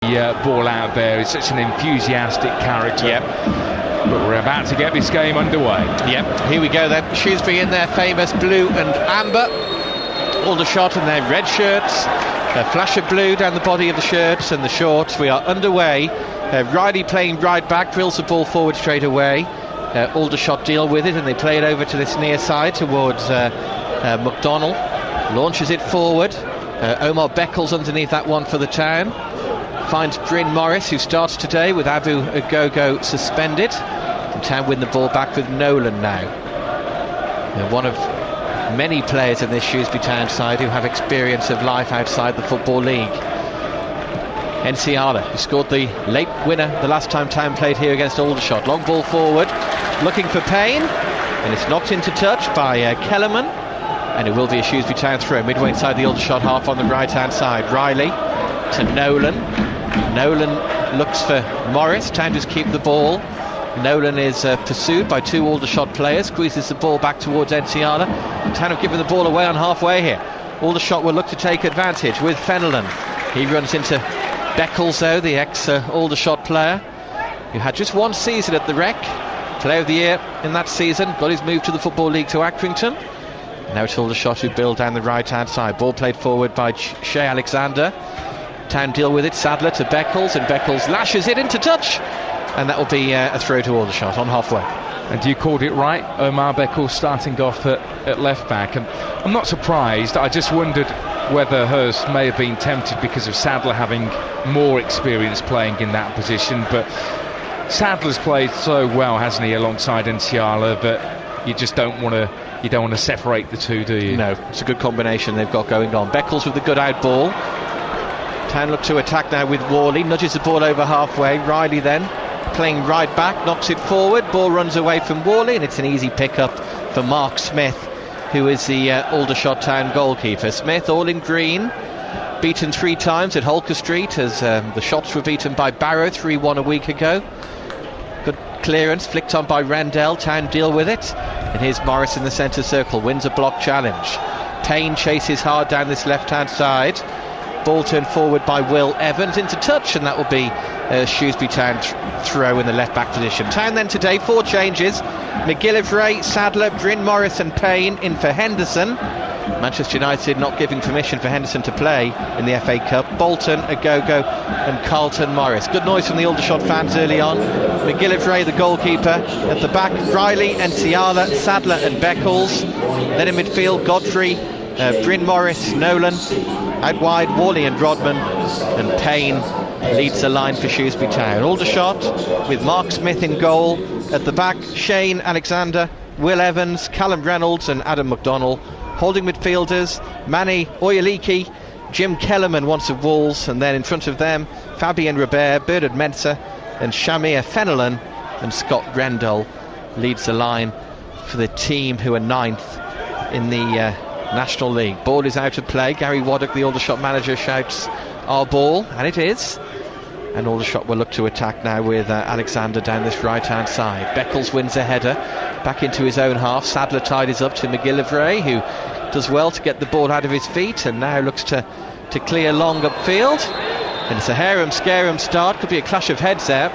Ball out there. He's such an enthusiastic character. Yep. But we're about to get this game underway. Yep, here we go then. Shrewsbury in their famous blue and amber. Aldershot in their red shirts. A flash of blue down the body of the shirts and the shorts. We are underway. Riley playing right back, drills the ball forward straight away. Aldershot deal with it and they play it over to this near side towards McDonnell. Launches it forward. Omar Beckles underneath that one for the Town. Finds Bryn Morris, who starts today with Abu Agogo suspended. The Town win the ball back with Nolan now. One of many players in this Shrewsbury Town side who have experience of life outside the Football League. Enciala, who scored the late winner the last time Town played here against Aldershot. Long ball forward, looking for Payne, and it's knocked into touch by Kellerman, and it will be a Shrewsbury Town throw midway inside the Aldershot half on the right hand side. Riley to Nolan. Nolan looks for Morris. Town just keep the ball. Nolan is pursued by two Aldershot players, squeezes the ball back towards Enciala. Town have given the ball away on halfway here. Aldershot will look to take advantage with Fenelon. He runs into Beckles though, the ex-Aldershot player, who had just one season at the Rec, Player of the Year in that season, got his move to the Football League to Accrington. Now it's Aldershot who build down the right hand side. Ball played forward by Shea Alexander. Town deal with it. Sadler to Beckles, and Beckles lashes it into touch, and that will be a throw to Aldershot on halfway. And you called it right, Omar Beckles starting off at left back, and I'm not surprised. I just wondered whether Hurst may have been tempted because of Sadler having more experience playing in that position, but Sadler's played so well, hasn't he, alongside Enciala, that you just don't want to separate the two, do you? No, it's a good combination they've got going on. Beckles with the good out ball. Town look to attack now with Whalley, nudges the ball over halfway. Riley then playing right back, knocks it forward, ball runs away from Whalley, and it's an easy pick-up for Mark Smith, who is the Aldershot Town goalkeeper. Smith, all in green, beaten 3 times at Holker Street, as the Shots were beaten by Barrow 3-1 a week ago. Good clearance, flicked on by Rendell. Town deal with it, and here's Morris in the centre circle, wins a block challenge. Payne chases hard down this left-hand side. Ball turned forward by Will Evans into touch, and that will be a Shrewsbury Town throw in the left back position. Town then today 4 changes. McGillivray, Sadler, Bryn Morris and Payne in for Henderson. Manchester United not giving permission for Henderson to play in the FA Cup. Bolton, Agogo and Carlton Morris. Good noise from the Aldershot fans early on. McGillivray the goalkeeper. At the back Riley, Enciala, Sadler and Beckles. Then in midfield Godfrey, Bryn Morris, Nolan. Out wide Whalley and Rodman, and Payne leads the line for Shrewsbury Town. Aldershot with Mark Smith in goal. At the back Shane Alexander, Will Evans, Callum Reynolds and Adam McDonnell. Holding midfielders Manny Oyaliki, Jim Kellerman once of Wolves, and then in front of them Fabien Robert, Bernard Mensah and Shamir Fenelon, and Scott Rendell leads the line for the team who are 9th in the National League. Ball is out of play. Gary Waddock, the Aldershot manager, shouts our ball, and it is. And Aldershot will look to attack now with Alexander down this right hand side. Beckles wins a header back into his own half. Sadler tidies up to McGillivray, who does well to get the ball out of his feet and now looks to clear long upfield, and it's a harum-scarum start. Could be a clash of heads there.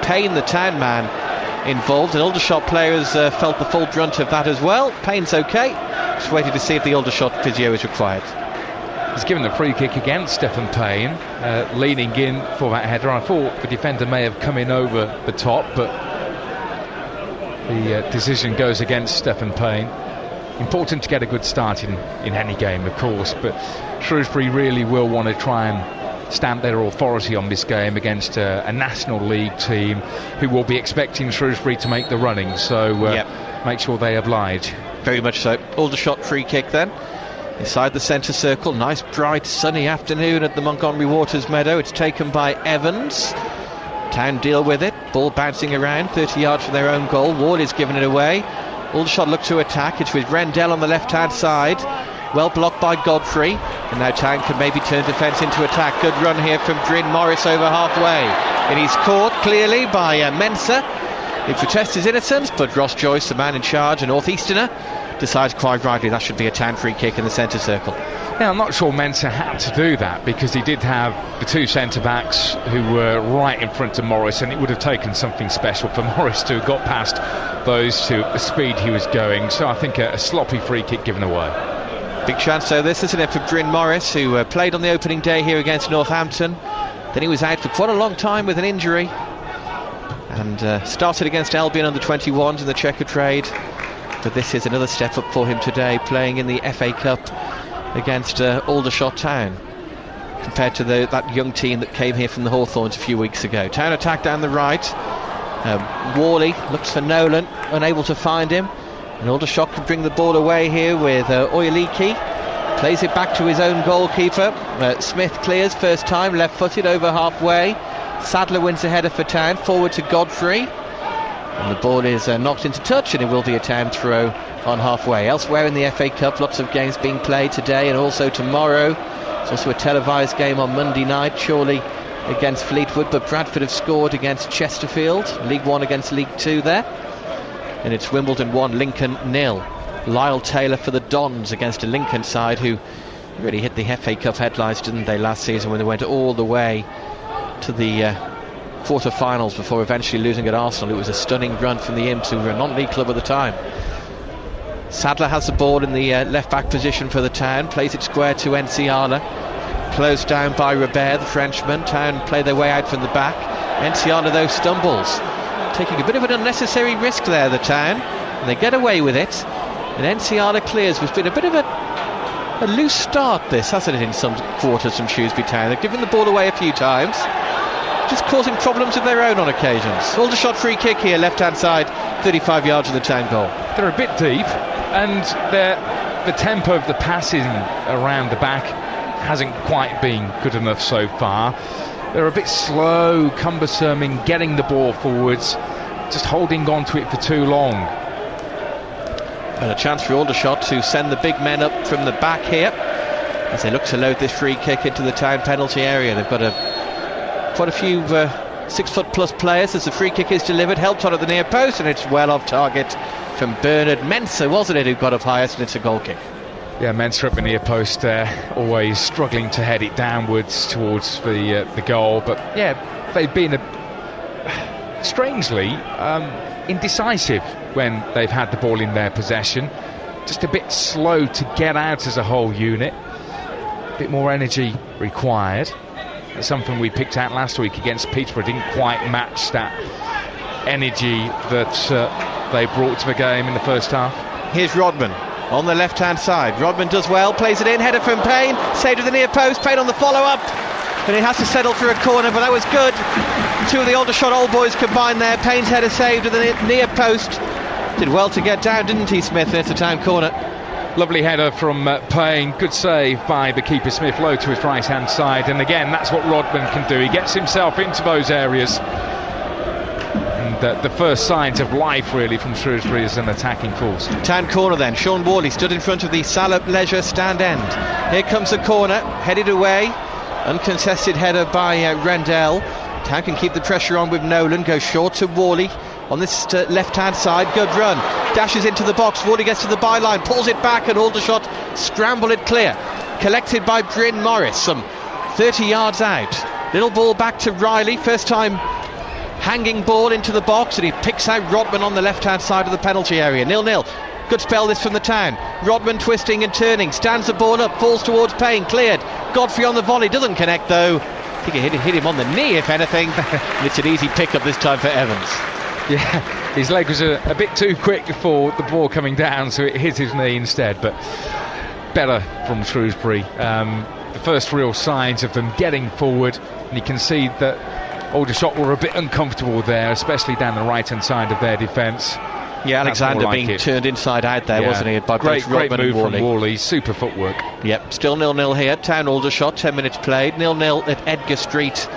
Payne, the Town man, involved, and Aldershot players felt the full brunt of that as well. Payne's okay, just waiting to see if the Aldershot physio is required. He's given the free kick against Stefan Payne, leaning in for that header. I thought the defender may have come in over the top, but the decision goes against Stefan Payne. Important to get a good start in any game, of course, but Shrewsbury really will want to try and stamp their authority on this game against a National League team who will be expecting Shrewsbury to make the running, so make sure they oblige. Very much so. Aldershot free kick then inside the centre circle. Nice bright sunny afternoon at the Montgomery Waters meadow. It's taken by Evans. Town deal with it, ball bouncing around 30 yards from their own goal. Whalley's given it away. Aldershot look to attack. It's with Rendell on the left hand side, well blocked by Godfrey, and now Town can maybe turn defence into attack. Good run here from Bryn Morris over halfway, and he's caught clearly by Mensah, who protests his innocence, but Ross Joyce, the man in charge, a North Easterner, decides quite rightly that should be a Town free kick in the centre circle. Yeah, I'm not sure Mensah had to do that, because he did have the two centre-backs who were right in front of Morris, and it would have taken something special for Morris to have got past those two at the speed he was going. So I think a sloppy free kick given away. Big chance though this, isn't it, for Bryn Morris, who played on the opening day here against Northampton. Then he was out for quite a long time with an injury, and started against Albion under 21s in the Checker Trade. But this is another step up for him today, playing in the FA Cup against Aldershot Town, compared to that young team that came here from the Hawthorns a few weeks ago. Town attack down the right. Whalley looks for Nolan, unable to find him, and Aldershot can bring the ball away here with Oyeleke. Plays it back to his own goalkeeper. Smith clears first time, left-footed over halfway. Sadler wins the header for Town, forward to Godfrey, and the ball is knocked into touch, and it will be a Town throw on halfway. Elsewhere in the FA Cup, lots of games being played today and also tomorrow. There's also a televised game on Monday night, Chorley against Fleetwood, but Bradford have scored against Chesterfield. League 1 against League 2 there, and it's Wimbledon 1, Lincoln 0. Lyle Taylor for the Dons against a Lincoln side who really hit the FA Cup headlines, didn't they, last season, when they went all the way to the quarter-finals before eventually losing at Arsenal. It was a stunning run from the Imps, who were a non-league club at the time. Sadler has the ball in the left-back position for the Town, plays it square to Enciala, closed down by Robert, the Frenchman. Town play their way out from the back. Enciala, though, stumbles, taking a bit of an unnecessary risk there, the Town, and they get away with it. And Enciala clears. It's been a bit of a loose start, this, hasn't it, in some quarters from Shrewsbury Town. They've given the ball away a few times, just causing problems of their own on occasions. Aldershot free kick here, left-hand side, 35 yards of the Town goal. They're a bit deep, and the tempo of the passing around the back hasn't quite been good enough so far. They're a bit slow, cumbersome in getting the ball forwards, just holding on to it for too long. And a chance for Aldershot to send the big men up from the back here as they look to load this free kick into the Town penalty area. They've got quite a few 6-foot-plus players as the free kick is delivered, helped on at the near post, and it's well off target from Bernard Mensah, wasn't it, who got up highest, and it's a goal kick. Yeah, Mensah at the near post there, always struggling to head it downwards towards the goal. But yeah, they've been strangely indecisive when they've had the ball in their possession. Just a bit slow to get out as a whole unit. A bit more energy required. That's something we picked out last week against Peterborough. Didn't quite match that energy that they brought to the game in the first half. Here's Rodman on the left-hand side. Rodman does well, plays it in, header from Payne, saved at the near post. Payne on the follow-up, and it has to settle for a corner, but that was good. Two of the Aldershot old boys combined there. Payne's header saved at the near post. Did well to get down, didn't he, Smith? It's a Town corner. Lovely header from Payne. Good save by the keeper, Smith, low to his right-hand side. And again, that's what Rodman can do. He gets himself into those areas. And the first signs of life, really, from Shrewsbury as an attacking force. Town corner then. Shaun Whalley stood in front of the Salop Leisure stand end. Here comes the corner, headed away. Uncontested header by Rendell. Town can keep the pressure on with Nolan. Goes short to Whalley on this left-hand side. Good run. Dashes into the box. Whalley gets to the byline, pulls it back, and Aldershot scramble it clear. Collected by Bryn Morris, some 30 yards out. Little ball back to Riley. First time hanging ball into the box, and he picks out Rodman on the left-hand side of the penalty area. 0-0. Good spell this from the Town. Rodman twisting and turning, stands the ball up, falls towards Payne, cleared. Godfrey on the volley, doesn't connect though. I think he hit him on the knee, if anything. And it's an easy pick-up this time for Evans. Yeah, his leg was a bit too quick before the ball coming down, so it hit his knee instead. But better from Shrewsbury. The first real signs of them getting forward, and you can see that Aldershot were a bit uncomfortable there, especially down the right-hand side of their defence. Yeah, Alexander being turned inside out there, wasn't he? By great move from Whalley. Super footwork. Yep, still 0-0 here. Town Aldershot, 10 minutes played. 0-0 at Edgar Street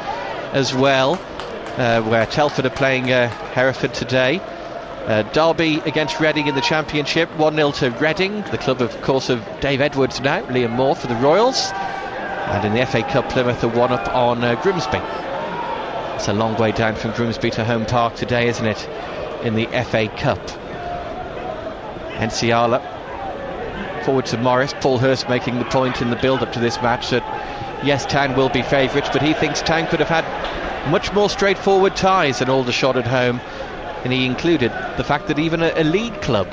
as well, where Telford are playing Hereford today. Derby against Reading in the Championship, 1-0 to Reading, the club of course of Dave Edwards now, Liam Moore for the Royals. And in the FA Cup, Plymouth are 1-up on Grimsby. It's a long way down from Grimsby to Home Park today, isn't it, in the FA Cup. Enciala Forward to Morris. Paul Hurst making the point in the build-up to this match that yes, Town will be favourites, but he thinks Town could have had much more straightforward ties than Aldershot at home, and he included the fact that even a league club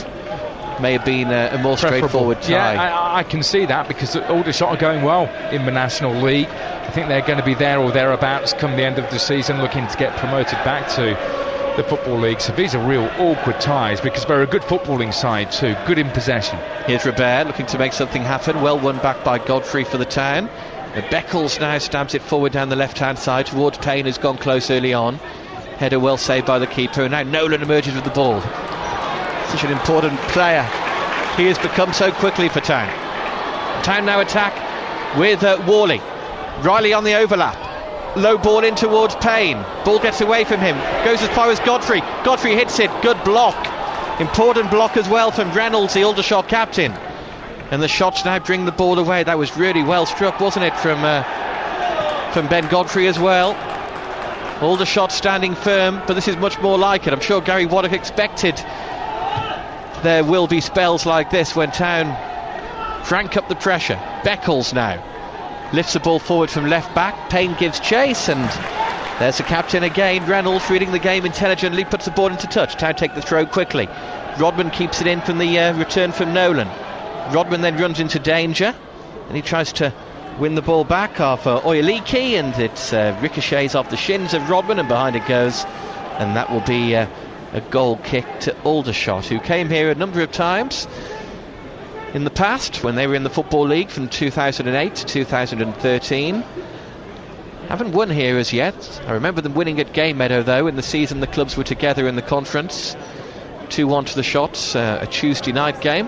may have been a more straightforward tie. Yeah, I can see that, because Aldershot are going well in the National League. I think they're going to be there or thereabouts come the end of the season, looking to get promoted back to the Football League. So these are real awkward ties, because they're a good footballing side too, good in possession. Here's Robert looking to make something happen. Well won back by Godfrey for the Town. Beckles now stabs it forward down the left-hand side towards Payne, who's gone close early on. Header well saved by the keeper, and now Nolan emerges with the ball. Such an important player he has become so quickly for Town. Town now attack with Whalley. Riley on the overlap. Low ball in towards Payne. Ball gets away from him. Goes as far as Godfrey. Godfrey hits it. Good block. Important block as well from Reynolds, the Aldershot captain. And the shots now bring the ball away. That was really well struck, wasn't it, from Ben Godfrey as well. Aldershot standing firm, but this is much more like it. I'm sure Gary Waddock expected there will be spells like this when Town crank up the pressure. Beckles now lifts the ball forward from left back. Payne gives chase, and there's the captain again. Reynolds reading the game intelligently, puts the ball into touch. Town take the throw quickly. Rodman keeps it in from the return from Nolan. Rodman then runs into danger, and he tries to win the ball back off Oyeliki, and it ricochets off the shins of Rodman, and behind it goes, and that will be a goal kick to Aldershot, who came here a number of times in the past when they were in the Football League from 2008 to 2013. Haven't won here as yet. I remember them winning at Game Meadow though in the season the clubs were together in the conference. 2-1 to the Shots, a Tuesday night game.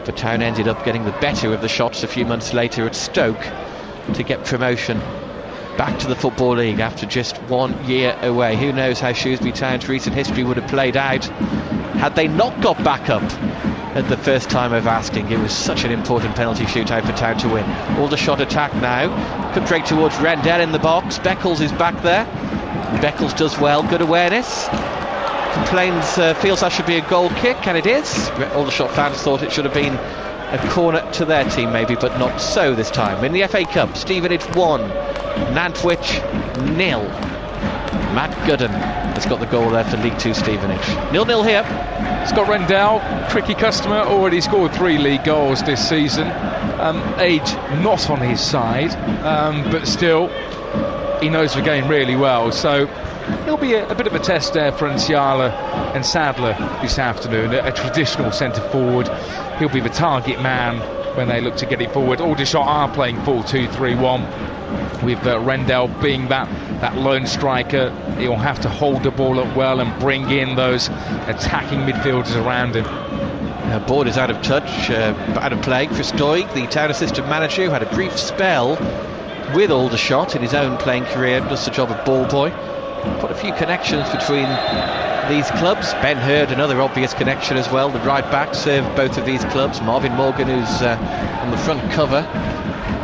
But Town ended up getting the better of the Shots a few months later at Stoke to get promotion back to the Football League after just 1 year away. Who knows how Shrewsbury Town's recent history would have played out had they not got back up at the first time of asking. It was such an important penalty shootout for Town to win. Aldershot attack now. Could break towards Rendell in the box. Beckles is back there. Beckles does well. Good awareness. Complains, feels that should be a goal kick, and it is. Aldershot fans thought it should have been a corner to their team maybe, but not so this time. In the FA Cup, Stevenage 1, Nantwich 0. Matt Gooden has got the goal there for League 2 Stevenage. 0-0 here. Scott Rendell, tricky customer, already scored 3 league goals this season. Age not on his side, but still he knows the game really well, so it'll be a bit of a test there for Nsiala and Sadler this afternoon. A traditional centre forward. He'll be the target man when they look to get it forward. Aldershot are playing 4-2-3-1 with Rendell being that lone striker. He'll have to hold the ball up well and bring in those attacking midfielders around him. Board is out of touch, out of play. Chris Doig, the Town assistant manager, who had a brief spell with Aldershot in his own playing career, does the job of ball boy. Put a few connections between these clubs. Ben Hurd, another obvious connection as well. The right back served both of these clubs. Marvin Morgan, who's on the front cover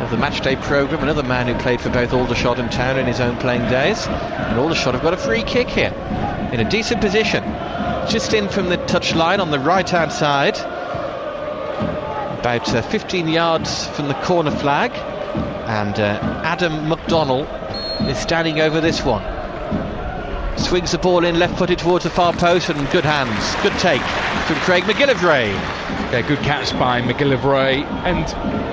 of the matchday programme, another man who played for both Aldershot and Town in his own playing days. And Aldershot have got a free kick here in a decent position, just in from the touchline on the right hand side, about 15 yards from the corner flag, and Adam McDonnell is standing over this one. Swings the ball in left-footed towards the far post, and good hands, good take from Craig McGillivray. Yeah, good catch by McGillivray, and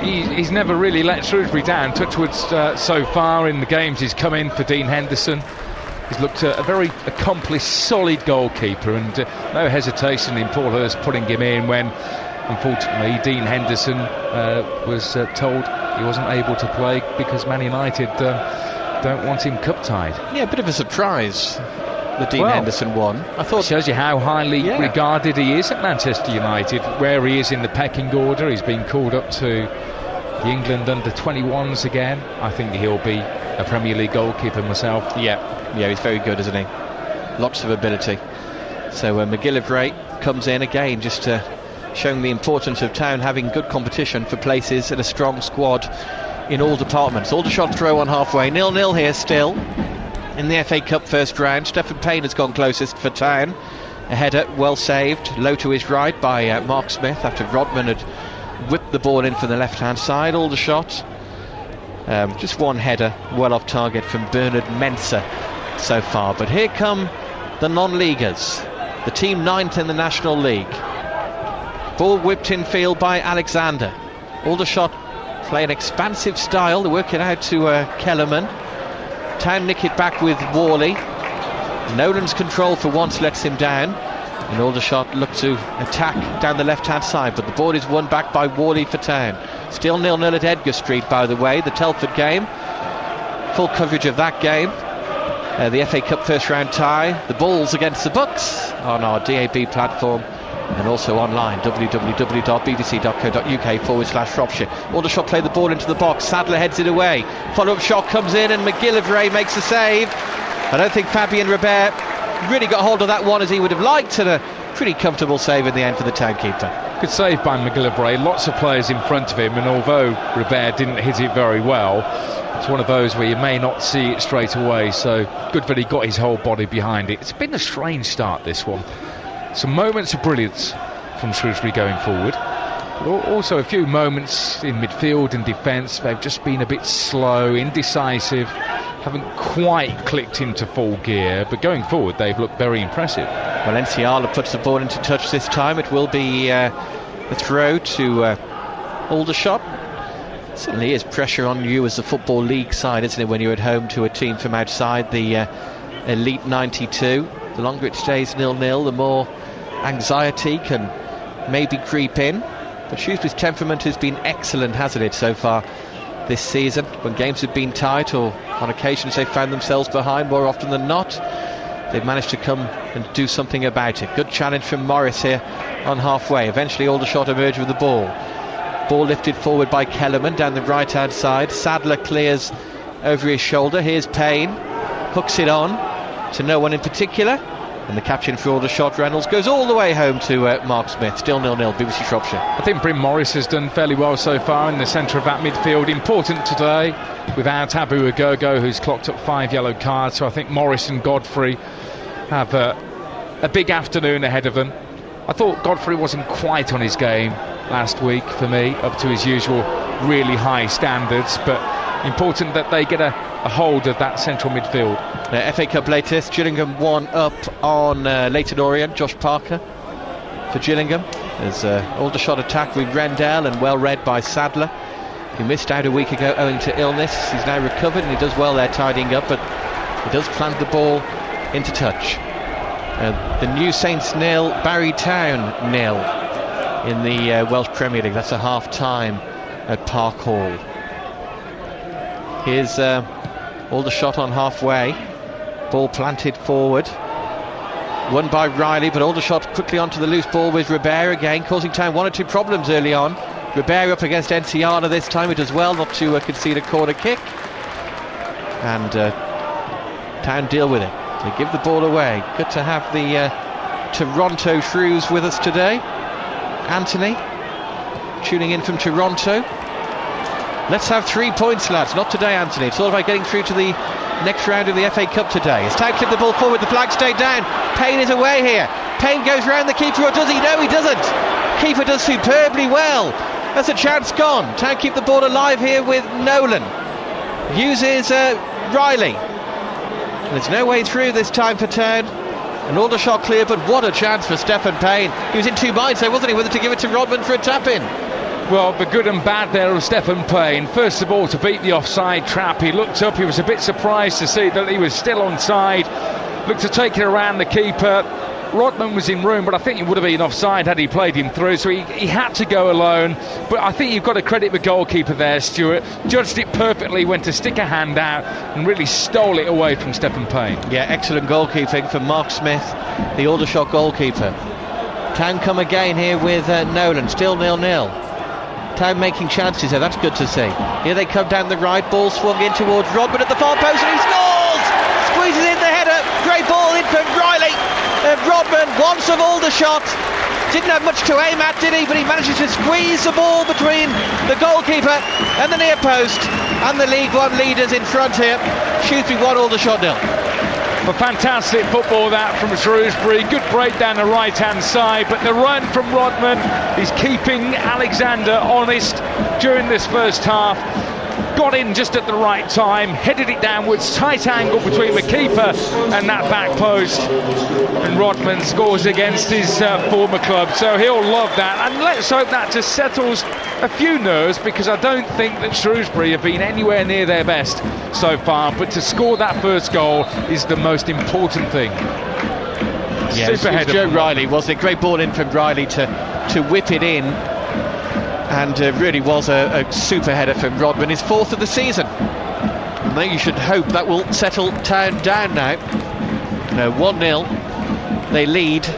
he's never really let Shrewsbury down. Touchwood's so far in the games he's come in for Dean Henderson. He's looked a very accomplished, solid goalkeeper, and no hesitation in Paul Hurst putting him in when, unfortunately, Dean Henderson was told he wasn't able to play because Man United don't want him cup-tied. Yeah, a bit of a surprise, the Dean Henderson one. I thought shows you how highly regarded he is at Manchester United, where he is in the pecking order. He's been called up to the England under-21s again. I think he'll be a Premier League goalkeeper myself. Yeah, he's very good, isn't he? Lots of ability. So McGillivray comes in again, just showing the importance of Town having good competition for places and a strong squad in all departments. Aldershot throw on halfway. 0-0 here still in the FA Cup first round. Stefan Payne has gone closest for Town. A header well saved, low to his right by Mark Smith after Rodman had whipped the ball in from the left-hand side. Aldershot, just one header, well off target from Bernard Mensah so far. But here come the non-leaguers, the team 9th in the National League. Ball whipped in field by Alexander. Aldershot play an expansive style, they work it out to Kellerman. Town nick it back with Whalley. Nolan's control for once lets him down, and Aldershot look to attack down the left-hand side, but the ball is won back by Whalley for Town. Still 0-0 at Edgar Street, by the way, the Telford game. Full coverage of that game. The FA Cup first round tie. The Bulls against the Bucks on our DAB platform, and also online, www.bbc.co.uk/Shropshire. Aldershot play the ball into the box. Sadler heads it away. Follow-up shot comes in, and McGillivray makes a save. I don't think Fabien Robert really got hold of that one as he would have liked, and a pretty comfortable save in the end for the Townkeeper. Good save by McGillivray. Lots of players in front of him, and although Robert didn't hit it very well, it's one of those where you may not see it straight away, so good that he got his whole body behind it. It's been a strange start, this one. Some moments of brilliance from Shrewsbury going forward, but also a few moments in midfield and defence. They've just been a bit slow, indecisive, haven't quite clicked into full gear, but going forward they've looked very impressive. Well, Enciala puts the ball into touch this time. It will be a throw to Aldershot. Certainly is pressure on you as the Football League side, isn't it, when you're at home to a team from outside the Elite 92. The longer it stays 0-0, the more anxiety can maybe creep in. But Shrewsbury's temperament has been excellent, hasn't it, so far this season? When games have been tight, or on occasions they found themselves behind, more often than not, they've managed to come and do something about it. Good challenge from Morris here on halfway. Eventually Aldershot emerge with the ball. Ball lifted forward by Kellerman down the right hand side. Sadler clears over his shoulder. Here's Payne, hooks it on to no one in particular, and the captain for Aldershot, Reynolds, goes all the way home to Mark Smith. Still 0-0, BBC Shropshire. I think Bryn Morris has done fairly well so far in the centre of that midfield. Important today without Abu Agogo, who's clocked up 5 yellow cards, so I think Morris and Godfrey have a big afternoon ahead of them. I thought Godfrey wasn't quite on his game last week for me, up to his usual really high standards, but important that they get a hold of that central midfield. FA Cup latest, Gillingham 1 up on Leyton Orient. Josh Parker for Gillingham. There's Aldershot attack with Rendell, and well read by Sadler, who missed out a week ago owing to illness. He's now recovered and he does well there tidying up, but he does plant the ball into touch. The New Saints 0, Barry Town 0 in the Welsh Premier League. That's a half time at Park Hall. Here's Aldershot on halfway. Ball planted forward. Won by Riley, but Aldershot quickly onto the loose ball with Robert again, causing Town 1 or 2 problems early on. Robert up against Enciala this time. It does well not to concede a corner kick. And Town deal with it. They give the ball away. Good to have the Toronto Shrews with us today. Anthony tuning in from Toronto. Let's have 3 points, lads. Not today, Anthony. It's all about getting through to the next round of the FA Cup today. As Town clip the ball forward, the flag stayed down. Payne is away here. Payne goes round the keeper, or does he? No, he doesn't. Keeper does superbly well. That's a chance gone. Town keep the ball alive here with Nolan. Uses Riley. There's no way through this time for Town. An Aldershot clear, but what a chance for Stefan Payne. He was in 2 minds there, wasn't he, whether to give it to Rodman for a tap-in. Well, the good and bad there of Stefan Payne. First of all, to beat the offside trap, he looked up, he was a bit surprised to see that he was still onside. Looked to take it around the keeper. Rodman was in room, but I think he would have been offside had he played him through, so he had to go alone. But I think you've got to credit the goalkeeper there, Stuart. Judged it perfectly, went to stick a hand out and really stole it away from Stefan Payne. Yeah, excellent goalkeeping from Mark Smith, the Aldershot goalkeeper. Town come again here with Nolan, still 0-0. Town making chances there, that's good to see. Here they come down the right, ball swung in towards Rodman at the far post, and he scores! Squeezes in the header, great ball in from Riley. Rodman, once of Aldershot, didn't have much to aim at, did he? But he manages to squeeze the ball between the goalkeeper and the near post, and the League One leaders in front here. Shrewsbury 1, Aldershot 0. Well, fantastic football that from Shrewsbury. Good break down the right-hand side, but the run from Rodman is keeping Alexander honest during this first half. Got in just at the right time, headed it downwards, tight angle between the keeper and that back post, and Rodman scores against his former club, so he'll love that. And let's hope that just settles a few nerves, because I don't think that Shrewsbury have been anywhere near their best so far, but to score that first goal is the most important thing. Yes, Super header. Joe Riley, wasn't it? Great ball in from Riley to whip it in. And really was a super header from Rodman, his 4th of the season. And you should hope that will settle Town down now. 1-0 they lead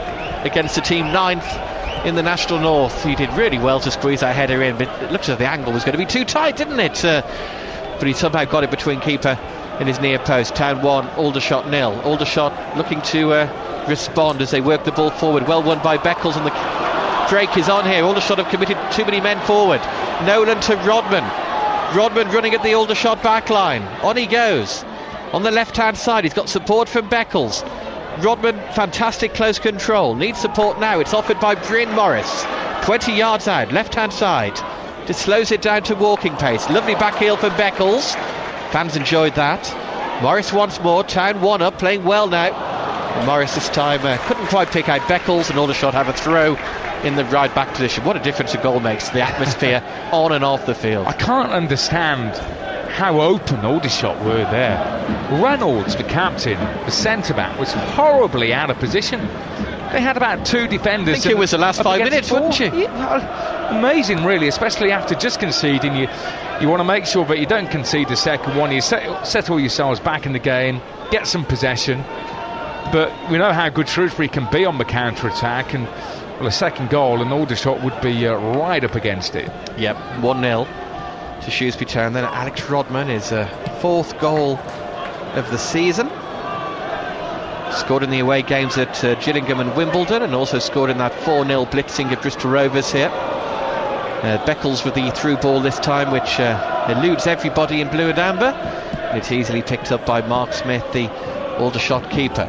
against the team 9th in the National North. He did really well to squeeze that header in, but it looked as if the angle was going to be too tight, didn't it? But he somehow got it between keeper and his near post. Town 1, Aldershot 0. Aldershot looking to respond as they work the ball forward. Well won by Beckles, and the break is on here. Aldershot have committed too many men forward. Nolan to Rodman. Rodman running at the Aldershot back line. On he goes. On the left hand side, he's got support from Beckles. Rodman, fantastic close control. Needs support now. It's offered by Bryn Morris. 20 yards out, left hand side. Just slows it down to walking pace. Lovely back heel from Beckles. Fans enjoyed that. Morris once more. Town 1 up, playing well now. And Morris this time couldn't quite pick out Beckles, and Aldershot have a throw in the right back position. What a difference a goal makes to the atmosphere on and off the field. I can't understand how open Aldershot were there. Reynolds, the captain, the centre-back, was horribly out of position. They had about 2 defenders. I think it was the last 5 minutes, wouldn't you? Yeah, amazing, really, especially after just conceding. You want to make sure that you don't concede the second one. You settle yourselves back in the game, get some possession. But we know how good Shrewsbury can be on the counter-attack, and well, a second goal and Aldershot would be right up against it. Yep, 1-0 to Shrewsbury Town. Then Alex Rodman, his 4th goal of the season. Scored in the away games at Gillingham and Wimbledon, and also scored in that 4-0 blitzing of Bristol Rovers here. Beckles with the through ball this time, which eludes everybody in blue and amber. And it's easily picked up by Mark Smith, the Aldershot keeper,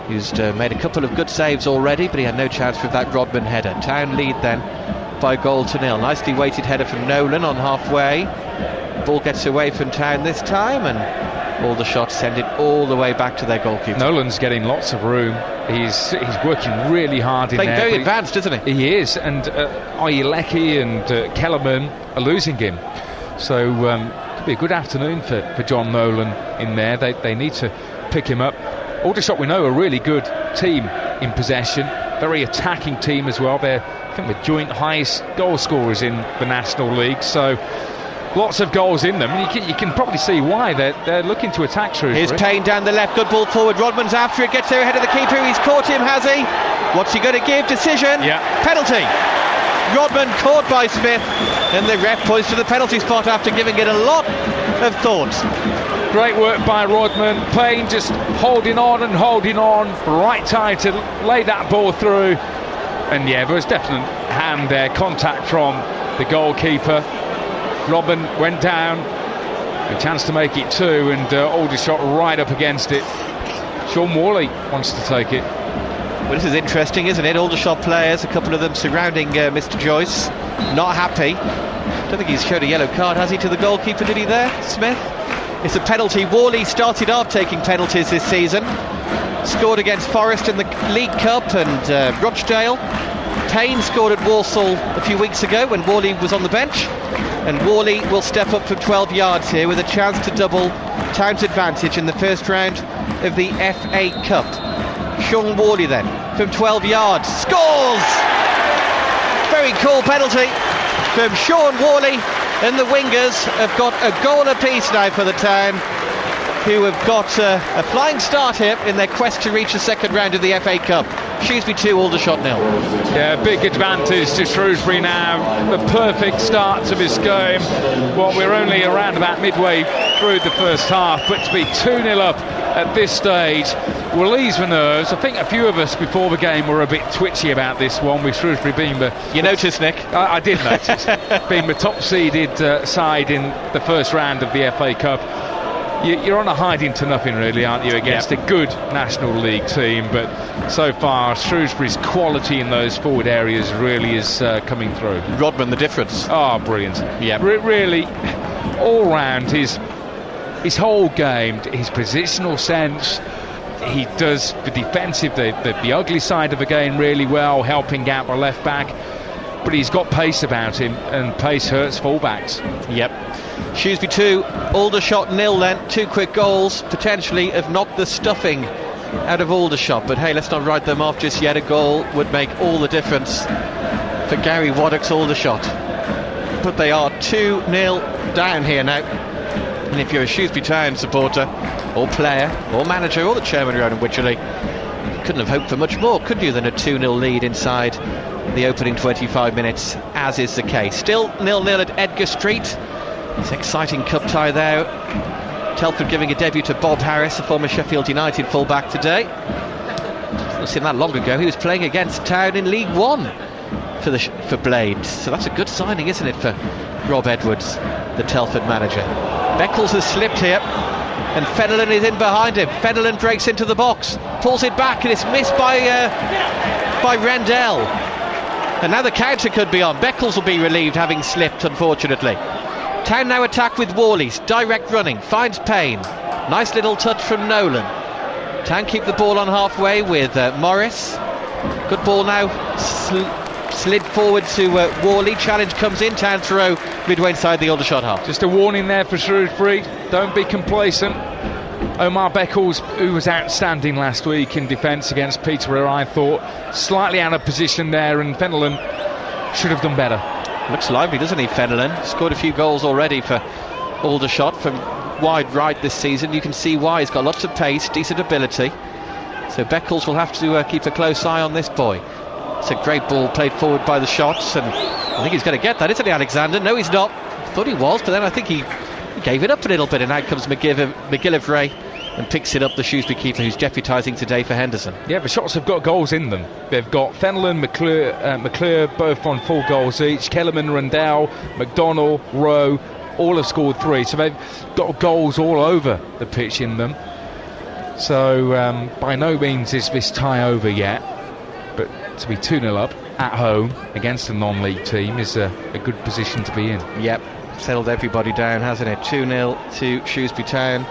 who's made a couple of good saves already, but he had no chance with that Rodman header. Town lead then by 1-0. Nicely weighted header from Nolan on halfway. Ball gets away from Town this time, and Aldershot send it all the way back to their goalkeeper. Nolan's getting lots of room. He's working really hard in there. Very advanced, isn't he? He is, and Oyeleki and Kellerman are losing him. So could be a good afternoon for John Nolan in there. They need to pick him up. Aldershot, we know, a really good team in possession, very attacking team as well. They're, I think, the joint highest goal scorers in the National League, so lots of goals in them. You can probably see why they're looking to attack Shrewsbury. Here's Payne down the left, good ball forward. Rodman's after it, gets there ahead of the keeper. He's caught him, has he? What's he going to give? Decision? Yeah. Penalty. Rodman caught by Smith, and the ref points to the penalty spot after giving it a lot of thought. Great work by Rodman. Payne just holding on. Right time to lay that ball through. And yeah, there was definite hand there, contact from the goalkeeper. Rodman went down, a chance to make it 2, and Aldershot right up against it. Shaun Whalley wants to take it. Well, this is interesting, isn't it? Aldershot players, a couple of them surrounding Mr. Joyce, not happy. Don't think he's showed a yellow card, has he, to the goalkeeper, did he there, Smith? It's a penalty. Whalley started off taking penalties this season. Scored against Forest in the League Cup and Rochdale. Payne scored at Walsall a few weeks ago when Whalley was on the bench. And Whalley will step up from 12 yards here with a chance to double Town's advantage in the first round of the FA Cup. Shaun Whalley then from 12 yards scores! Very cool penalty from Shaun Whalley, and the wingers have got a goal apiece now for the Town, who have got a flying start here in their quest to reach the second round of the FA Cup. Shrewsbury 2, Aldershot 0. Yeah, big advantage to Shrewsbury now. The perfect start to this game. Well, we're only around about midway through the first half, but to be 2-0 up at this stage will ease the nerves. I think a few of us before the game were a bit twitchy about this one, with Shrewsbury being the... You noticed, Nick? I did notice. Being the top-seeded side in the first round of the FA Cup. You're on a hiding to nothing, really, aren't you, against a good National League team? But so far, Shrewsbury's quality in those forward areas really is coming through. Rodman, the difference. Oh, brilliant. Yeah. Really, all round, his whole game, his positional sense, he does the defensive, the ugly side of the game really well, helping out the left back. But he's got pace about him, and pace hurts fullbacks. Yep. Shrewsbury 2, Aldershot 0 then. 2 quick goals potentially have knocked the stuffing out of Aldershot, but hey, let's not write them off just yet. A goal would make all the difference for Gary Waddock's Aldershot, but they are 2-0 down here now. And if you're a Shrewsbury Town supporter or player or manager or the chairman around in Wycherley, you couldn't have hoped for much more, could you, than a 2-0 lead inside the opening 25 minutes, as is the case. Still 0-0 at Edgar Street. It's an exciting cup tie there. Telford giving a debut to Bob Harris, a former Sheffield United fullback today. Not seen that long ago. He was playing against Town in League One for Blades. So that's a good signing, isn't it, for Rob Edwards, the Telford manager. Beckles has slipped here, and Fenelon is in behind him. Fenelon breaks into the box, pulls it back, and it's missed by Rendell. And now the counter could be on. Beckles will be relieved, having slipped, unfortunately. Town now attack with Whalley's direct running, finds Payne. Nice little touch from Nolan. Town keep the ball on halfway with Morris. Good ball now, slid forward to Whalley. Challenge comes in. Town throw midway inside the Aldershot half. Just a warning there for Shrewsbury, don't be complacent. Omar Beckles, who was outstanding last week in defence against Peterborough, I thought, slightly out of position there, and Fenelon should have done better. Looks lively, doesn't he, Fenelon? Scored a few goals already for Aldershot from wide right this season. You can see why. He's got lots of pace, decent ability. So Beckles will have to keep a close eye on this boy. It's a great ball played forward by the shots, and I think he's going to get that, isn't he, Alexander? No, he's not. Thought he was, but then I think he gave it up a little bit, and out comes McGillivray and picks it up, the Shrewsbury keeper, who's deputising today for Henderson. Yeah, the shots have got goals in them. They've got Fenelon, McClure both on 4 goals each. Kellerman, Rendell, McDonnell, Rowe, all have scored 3. So they've got goals all over the pitch in them. So by no means is this tie over yet. But to be 2-0 up at home against a non-league team is a good position to be in. Yep, settled everybody down, hasn't it? 2-0 to Shrewsbury Town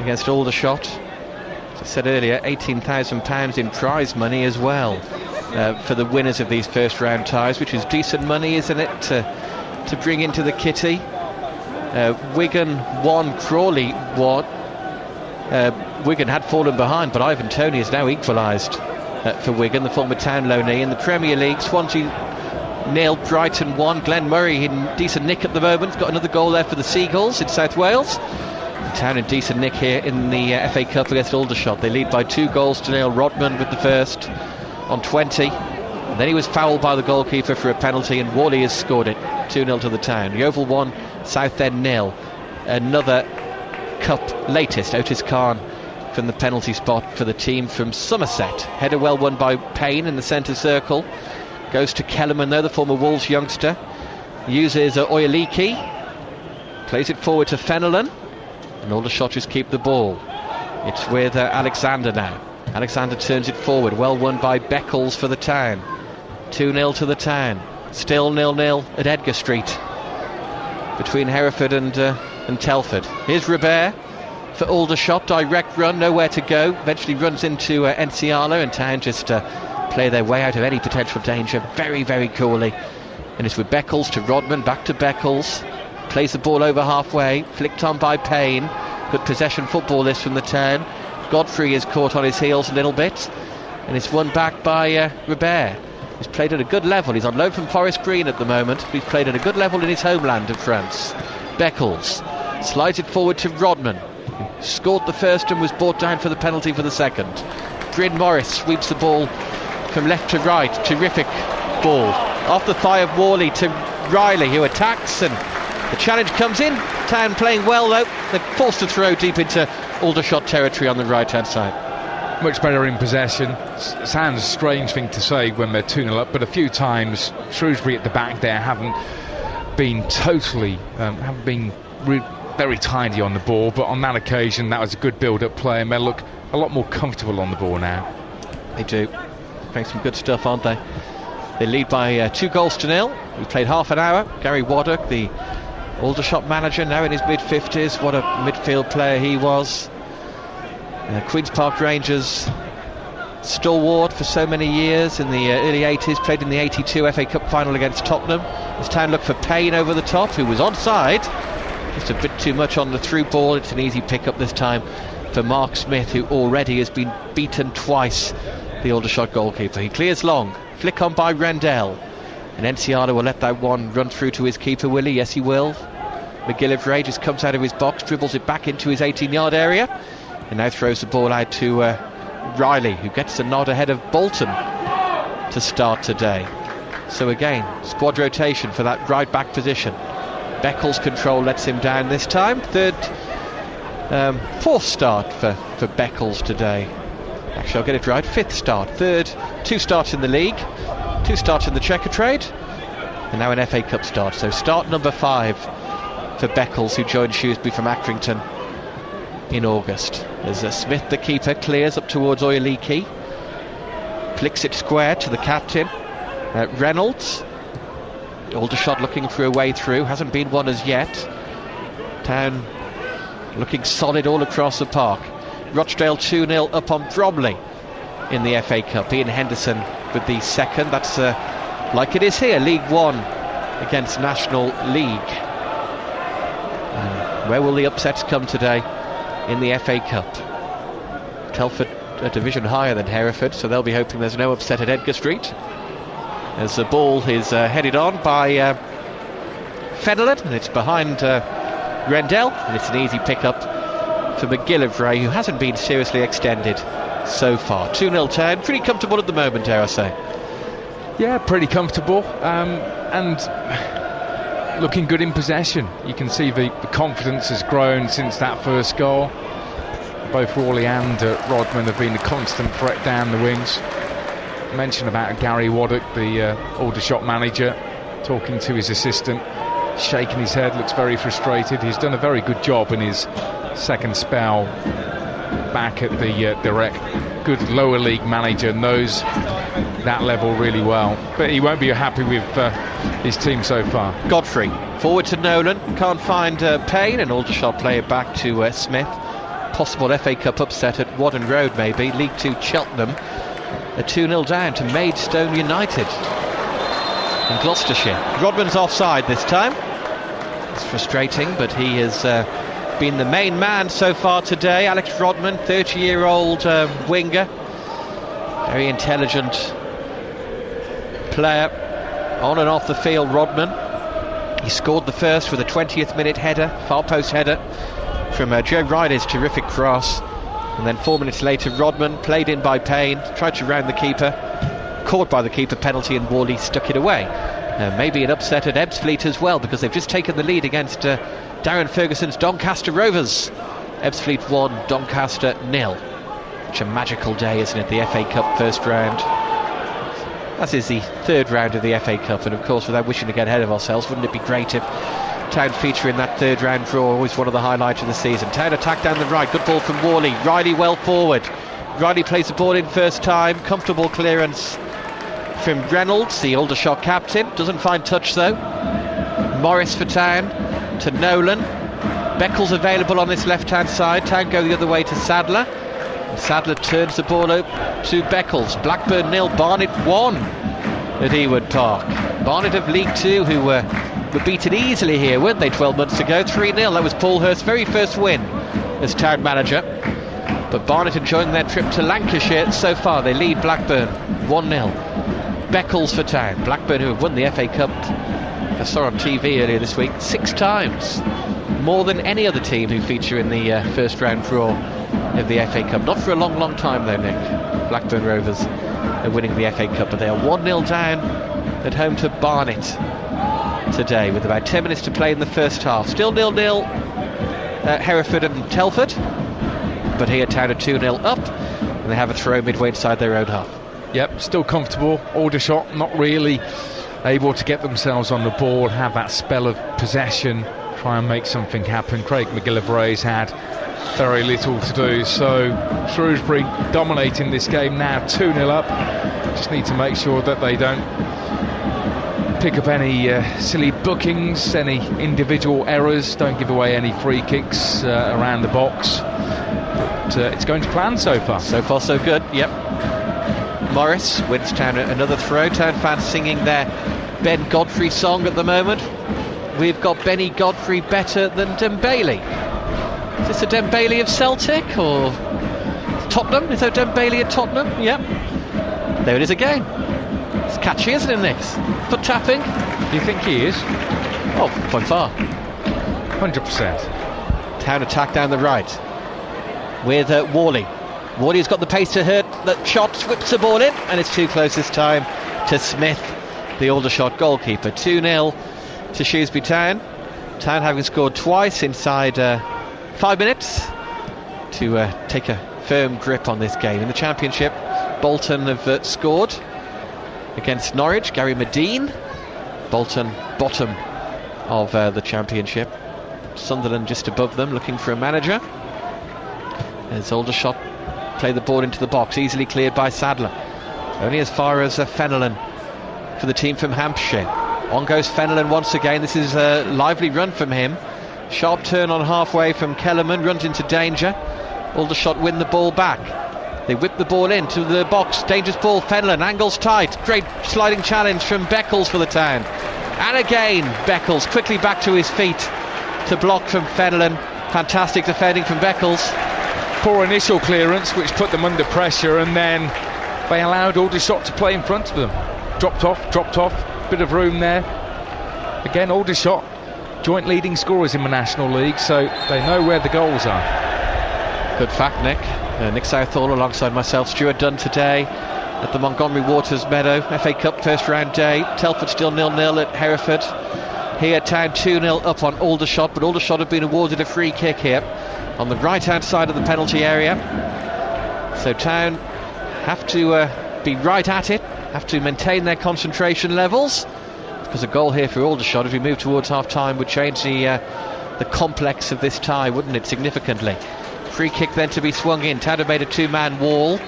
against Aldershot. As I said earlier, £18,000 in prize money as well for the winners of these first round ties, which is decent money, isn't it, to bring into the kitty. Wigan won, Crawley won. Wigan had fallen behind, but Ivan Toney has now equalised for Wigan, the former Town loanee. In the Premier League, Swansea 0, Brighton 1. Glenn Murray in decent nick at the moment, got another goal there for the Seagulls in South Wales. Town in decent nick here in the FA Cup against Aldershot. They lead by 2-0. Rodman with the first on 20, and then he was fouled by the goalkeeper for a penalty, and Whalley has scored it. 2-0 to the Town. Yeovil 1, Southend 0. Another cup latest, Otis Khan from the penalty spot for the team from Somerset. Header well won by Payne in the centre circle, goes to Kellerman though, the former Wolves youngster. Uses Oyaliki, plays it forward to Fenelon, and Aldershot just keep the ball. It's with Alexander now. Alexander turns it forward, well won by Beckles for the Town. 2-0 to the Town. Still 0-0 at Edgar Street between Hereford and Telford. Here's Robert for Aldershot, direct run, nowhere to go. Eventually runs into Enciala, and Town just play their way out of any potential danger very, very coolly. And it's with Beckles to Rodman, back to Beckles. Plays the ball over halfway, flicked on by Payne. Good possession football this from the Town. Godfrey is caught on his heels a little bit, and it's won back by Robert. He's played at a good level. He's on loan from Forest Green at the moment, but he's played at a good level in his homeland of France. Beckles slides it forward to Rodman. Scored the first and was brought down for the penalty for the second. Bryn Morris sweeps the ball from left to right. Terrific ball off the thigh of Whalley to Riley, who attacks, and the challenge comes in. Town playing well though. They're forced to throw deep into Aldershot territory on the right hand side. Much better in possession. Sounds a strange thing to say when they're 2-0 up, but a few times Shrewsbury at the back there haven't been totally very tidy on the ball, but on that occasion that was a good build-up play, and they look a lot more comfortable on the ball now. They do. Playing some good stuff, aren't they? They lead by 2-0. We played half an hour. Gary Waddock, the Aldershot manager, now in his mid-50s. What a midfield player he was. Queen's Park Rangers stalwart for so many years in the early 80s, played in the 82 FA Cup final against Tottenham. This Town looked for Payne over the top, who was onside, just a bit too much on the through ball. It's an easy pick-up this time for Mark Smith, who already has been beaten twice, the Aldershot goalkeeper. He clears long, flick on by Rendell, and Enciano will let that one run through to his keeper, Willie. Yes, he will. McGillivray just comes out of his box, dribbles it back into his 18-yard area, and now throws the ball out to Riley, who gets a nod ahead of Bolton to start today. So again, squad rotation for that right back position. Beckles' control lets him down this time. Fourth start for Beckles today. Actually, I'll get it right. Fifth start. Third, 2 starts in the league, 2 starts in the Checkatrade, and now an FA Cup start. So start number 5 for Beckles, who joined Shrewsbury from Accrington in August. As Smith, the keeper, clears up towards Oyaliki, flicks it square to the captain, Reynolds. Aldershot looking for a way through, hasn't been one as yet. Town looking solid all across the park. Rochdale 2-0 up on Bromley in the FA Cup. Ian Henderson with the second. That's like it is here, League One against National League. Where will the upsets come today in the FA Cup? Telford a division higher than Hereford, so they'll be hoping there's no upset at Edgar Street, as the ball is headed on by Fenelon, and it's behind Rendell, and it's an easy pick-up for McGillivray, who hasn't been seriously extended so far. 2-0 Town, pretty comfortable at the moment, dare I say. Yeah, pretty comfortable, and looking good in possession. You can see the confidence has grown since that first goal. Both Whalley and Rodman have been a constant threat down the wings. Mention about Gary Waddock, the Aldershot manager, talking to his assistant, shaking his head, looks very frustrated. He's done a very good job in his second spell back at the direct. Good lower league manager, knows that level really well, but he won't be happy with his team so far. Godfrey forward to Nolan, can't find Payne, and Aldershot play it back to Smith. Possible FA Cup upset at Wadden Road, maybe. League 2 Cheltenham, a 2-0 down to Maidstone United in Gloucestershire. Rodman's offside this time. It's frustrating, but he has been the main man so far today. Alex Rodman, 30-year-old winger, very intelligent player on and off the field. Rodman, he scored the first with a 20th minute header, far post header from Joe Riley's terrific cross, and then 4 minutes later Rodman, played in by Payne, tried to round the keeper, caught by the keeper, penalty, and Whalley stuck it away. Maybe an upset at Ebbsfleet as well, because they've just taken the lead against Darren Ferguson's Doncaster Rovers. Ebbsfleet 1, Doncaster 0. Such a magical day, isn't it, the FA Cup first round, as is the third round of the FA Cup. And of course, without wishing to get ahead of ourselves, wouldn't it be great if Town feature in that third round draw? Always one of the highlights of the season. Town attack down the right, good ball from Whalley. Riley well forward. Riley plays the ball in first time, comfortable clearance from Reynolds, the Aldershot captain. Doesn't find touch though. Morris for Town to Nolan. Beckles available on this left hand side. Town go the other way to Sadler, and Sadler turns the ball up to Beckles. Blackburn 0, Barnet 1 at Ewood Park. Barnet of League 2, who were beaten easily here, weren't they, 12 months ago? 3-0. That was Paul Hurst's very first win as Town manager. But Barnet enjoying their trip to Lancashire so far. They lead Blackburn 1-0. Beckles for Town. Blackburn, who have won the FA Cup, I saw on TV earlier this week, 6 times. More than any other team who feature in the first round draw of the FA Cup. Not for a long, long time though, Nick. Blackburn Rovers are winning the FA Cup, but they are 1-0 down at home to Barnet today, with about 10 minutes to play in the first half. Still 0-0 Hereford and Telford, but here Town are 2-0 up, and they have a throw midway inside their own half. Yep, still comfortable. Aldershot not really able to get themselves on the ball, have that spell of possession, try and make something happen. Craig McGillivray's had very little to do, so Shrewsbury dominating this game now, 2-0 up. Just need to make sure that they don't pick up any silly bookings, any individual errors, don't give away any free kicks around the box. But it's going to plan so far. So far so good, yep. Morris wins Town another throw. Town fans singing their Ben Godfrey song at the moment. We've got Benny Godfrey better than Dembele. Is this a Dembele of Celtic or Tottenham? Is there Dembele at Tottenham? Yep. There it is again. It's catchy, isn't it, Nick? Foot tapping. Do you think he is? Oh, by far. 100%. Town attack down the right with Whalley. Whalley's got the pace to hurt that shot, whips the ball in, and it's too close this time to Smith, the Aldershot goalkeeper. 2-0 to Shrewsbury Town. Town having scored twice inside 5 minutes to take a firm grip on this game. In the Championship, Bolton have scored against Norwich. Gary Medine. Bolton bottom of the Championship. Sunderland just above them, looking for a manager. As Aldershot play the ball into the box, easily cleared by Sadler. Only as far as Fenelon for the team from Hampshire. On goes Fenelon once again. This is a lively run from him. Sharp turn on halfway from Kellerman, runs into danger. Aldershot win the ball back. They whip the ball into the box. Dangerous ball. Fenelon angles tight. Great sliding challenge from Beckles for the Town. And again Beckles quickly back to his feet to block from Fenelon. Fantastic defending from Beckles. Poor initial clearance, which put them under pressure, and then they allowed Aldershot to play in front of them. Dropped off, bit of room there. Again, Aldershot, joint leading scorers in the National League, so they know where the goals are. Good fact, Nick. Nick Southall alongside myself, Stuart Dunn today at the Montgomery Waters Meadow FA Cup first round day. Telford still 0-0 at Hereford. Here Town 2-0 up on Aldershot, but Aldershot have been awarded a free kick here on the right hand side of the penalty area. So Town have to be right at it, have to maintain their concentration levels, because a goal here for Aldershot as we move towards half time would change the complex of this tie, wouldn't it, significantly. Free kick then to be swung in. Town have made a two-man wall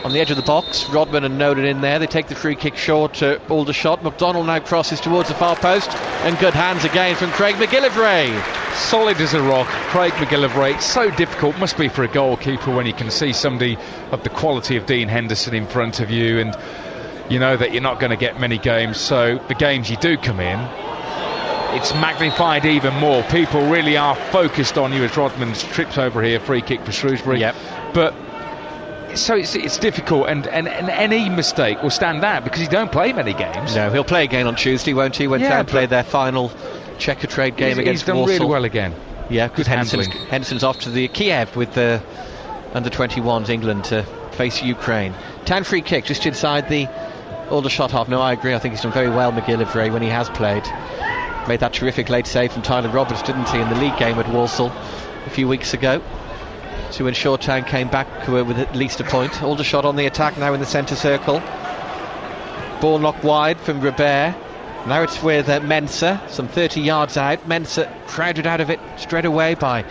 on the edge of the box. Rodman and Nolan in there. They take the free kick short to Aldershot. McDonald now crosses towards the far post, and good hands again from Craig McGillivray. Solid as a rock, Craig McGillivray. It's so difficult, must be for a goalkeeper, when you can see somebody of the quality of Dean Henderson in front of you, and you know that you're not going to get many games. So the games you do come in, it's magnified even more. People really are focused on you as Rodman's trips over here. Free kick for Shrewsbury. Yep. But so it's difficult, and any mistake will stand out because he don't play many games. No, he'll play again on Tuesday, won't he, when Town play their final checker trade game against Walsall. He's done really well again. Yeah, because handling. Henderson's off to the Kiev with the under-21s England to face Ukraine. Town free kick just inside the Aldershot half. No, I agree, I think he's done very well, McGillivray, when he has played. Made that terrific late save from Tyler Roberts, didn't he, in the league game at Walsall a few weeks ago, to ensure Town came back with at least a point. Aldershot on the attack now in the centre circle. Ball knocked wide from Robert. Now it's with Mensah, some 30 yards out. Mensah crowded out of it straight away by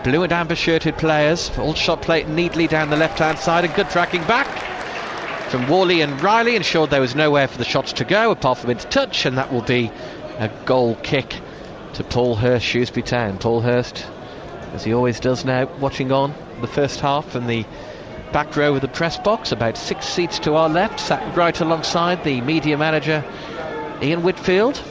blue and amber shirted players. Aldershot play it neatly down the left hand side, and good tracking back from Whalley and Riley ensured there was nowhere for the shots to go apart from its touch, and that will be a goal kick to Paul Hurst, Shrewsbury Town. Paul Hurst, as he always does now, watching on the first half in the back row of the press box, about 6 seats to our left, sat right alongside the media manager Ian Whitfield.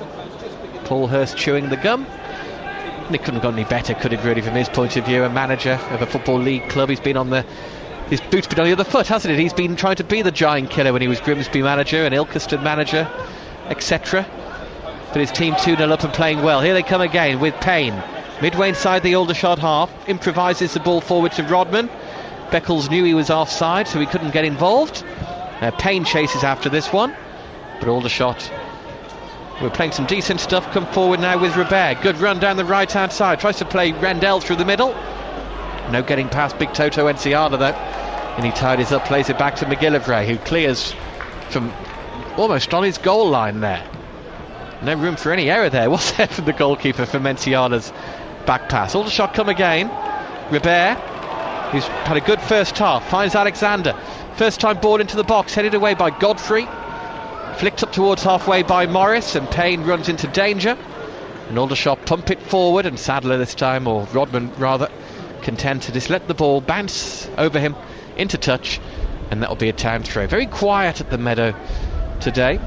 Paul Hurst chewing the gum. And it couldn't have gone any better, could it, really, from his point of view? A manager of a Football League club. He's been on his boot's been on the other foot, hasn't it? He's been trying to be the giant killer when he was Grimsby manager and Ilkeston manager, etc. But his team 2-0 up and playing well. Here they come again with Payne. Midway inside the Aldershot half, improvises the ball forward to Rodman. Beckles knew he was offside, so he couldn't get involved. Payne chases after this one, but Aldershot, we're playing some decent stuff, come forward now with Robert. Good run down the right hand side, tries to play Rendell through the middle. No getting past Big Toto Enciada though, and he tidies up, plays it back to McGillivray, who clears from almost on his goal line there. No room for any error there, was there, from the goalkeeper for Menciala's back pass. Aldershot come again. Robert, who's had a good first half, finds Alexander. First time ball into the box, headed away by Godfrey. Flicked up towards halfway by Morris, and Payne runs into danger. And Aldershot pump it forward, and Sadler this time, or Rodman rather, content to just let the ball bounce over him into touch, and that'll be a Town throw. Very quiet at the Meadow today,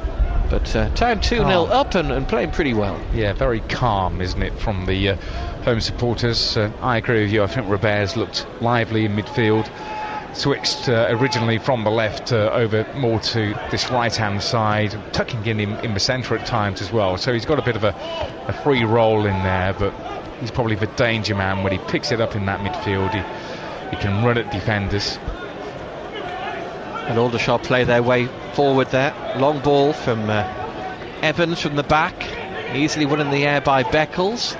but Town 2-0 up and playing pretty well. Yeah, very calm, isn't it, from the home supporters. I agree with you. I think Robert's looked lively in midfield. Switched originally from the left over more to this right-hand side, tucking in the centre at times as well. So he's got a bit of a free role in there, but he's probably the danger man when he picks it up in that midfield. He can run at defenders. And Aldershot play their way forward there. Long ball from Evans from the back, easily won in the air by Beckles.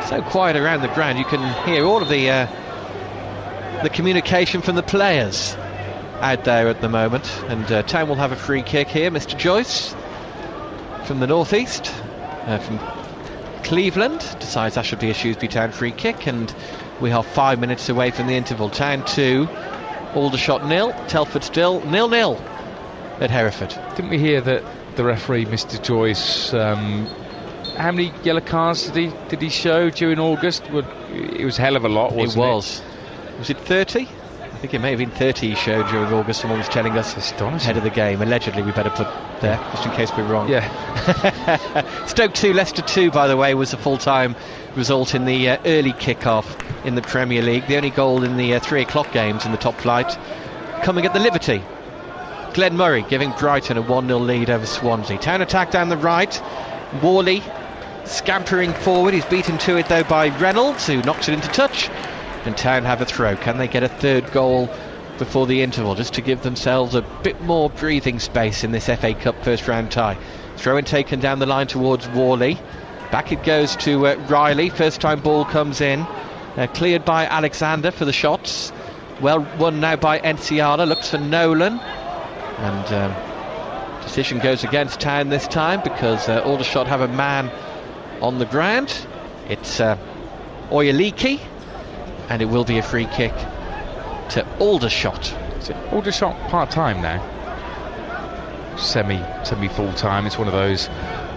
So quiet around the ground, you can hear all of the communication from the players out there at the moment. And Town will have a free kick here. Mr. Joyce from the northeast, from Cleveland, decides that should be a Shrewsbury Town free kick, and we are 5 minutes away from the interval. Town 2, Aldershot 0, Telford still 0-0 at Hereford. Didn't we hear that the referee, Mr. Joyce, how many yellow cards did he show during August? It was a hell of a lot, wasn't it? Was it 30? I think it may have been 30 he showed during August. Someone was telling us ahead of the game. Allegedly, we better put there, just in case we're wrong. Yeah. Stoke 2, Leicester 2, by the way, was a full-time result in the early kick-off in the Premier League. The only goal in the 3 o'clock games in the top flight coming at the Liberty. Glenn Murray giving Brighton a 1-0 lead over Swansea. Town attack down the right. Whalley scampering forward. He's beaten to it though by Reynolds, who knocks it into touch. And Town have a throw. Can they get a third goal before the interval, just to give themselves a bit more breathing space in this FA Cup first round tie? Throw in taken down the line towards Whalley. Back it goes to Riley. First time ball comes in, cleared by Alexander for the shots. Well won now by Enciala. Looks for Nolan, and decision goes against Town this time, because Aldershot have a man on the ground. It's Oyeliki, and it will be a free kick to Aldershot. Is it Aldershot part-time now? Semi full-time. It's one of those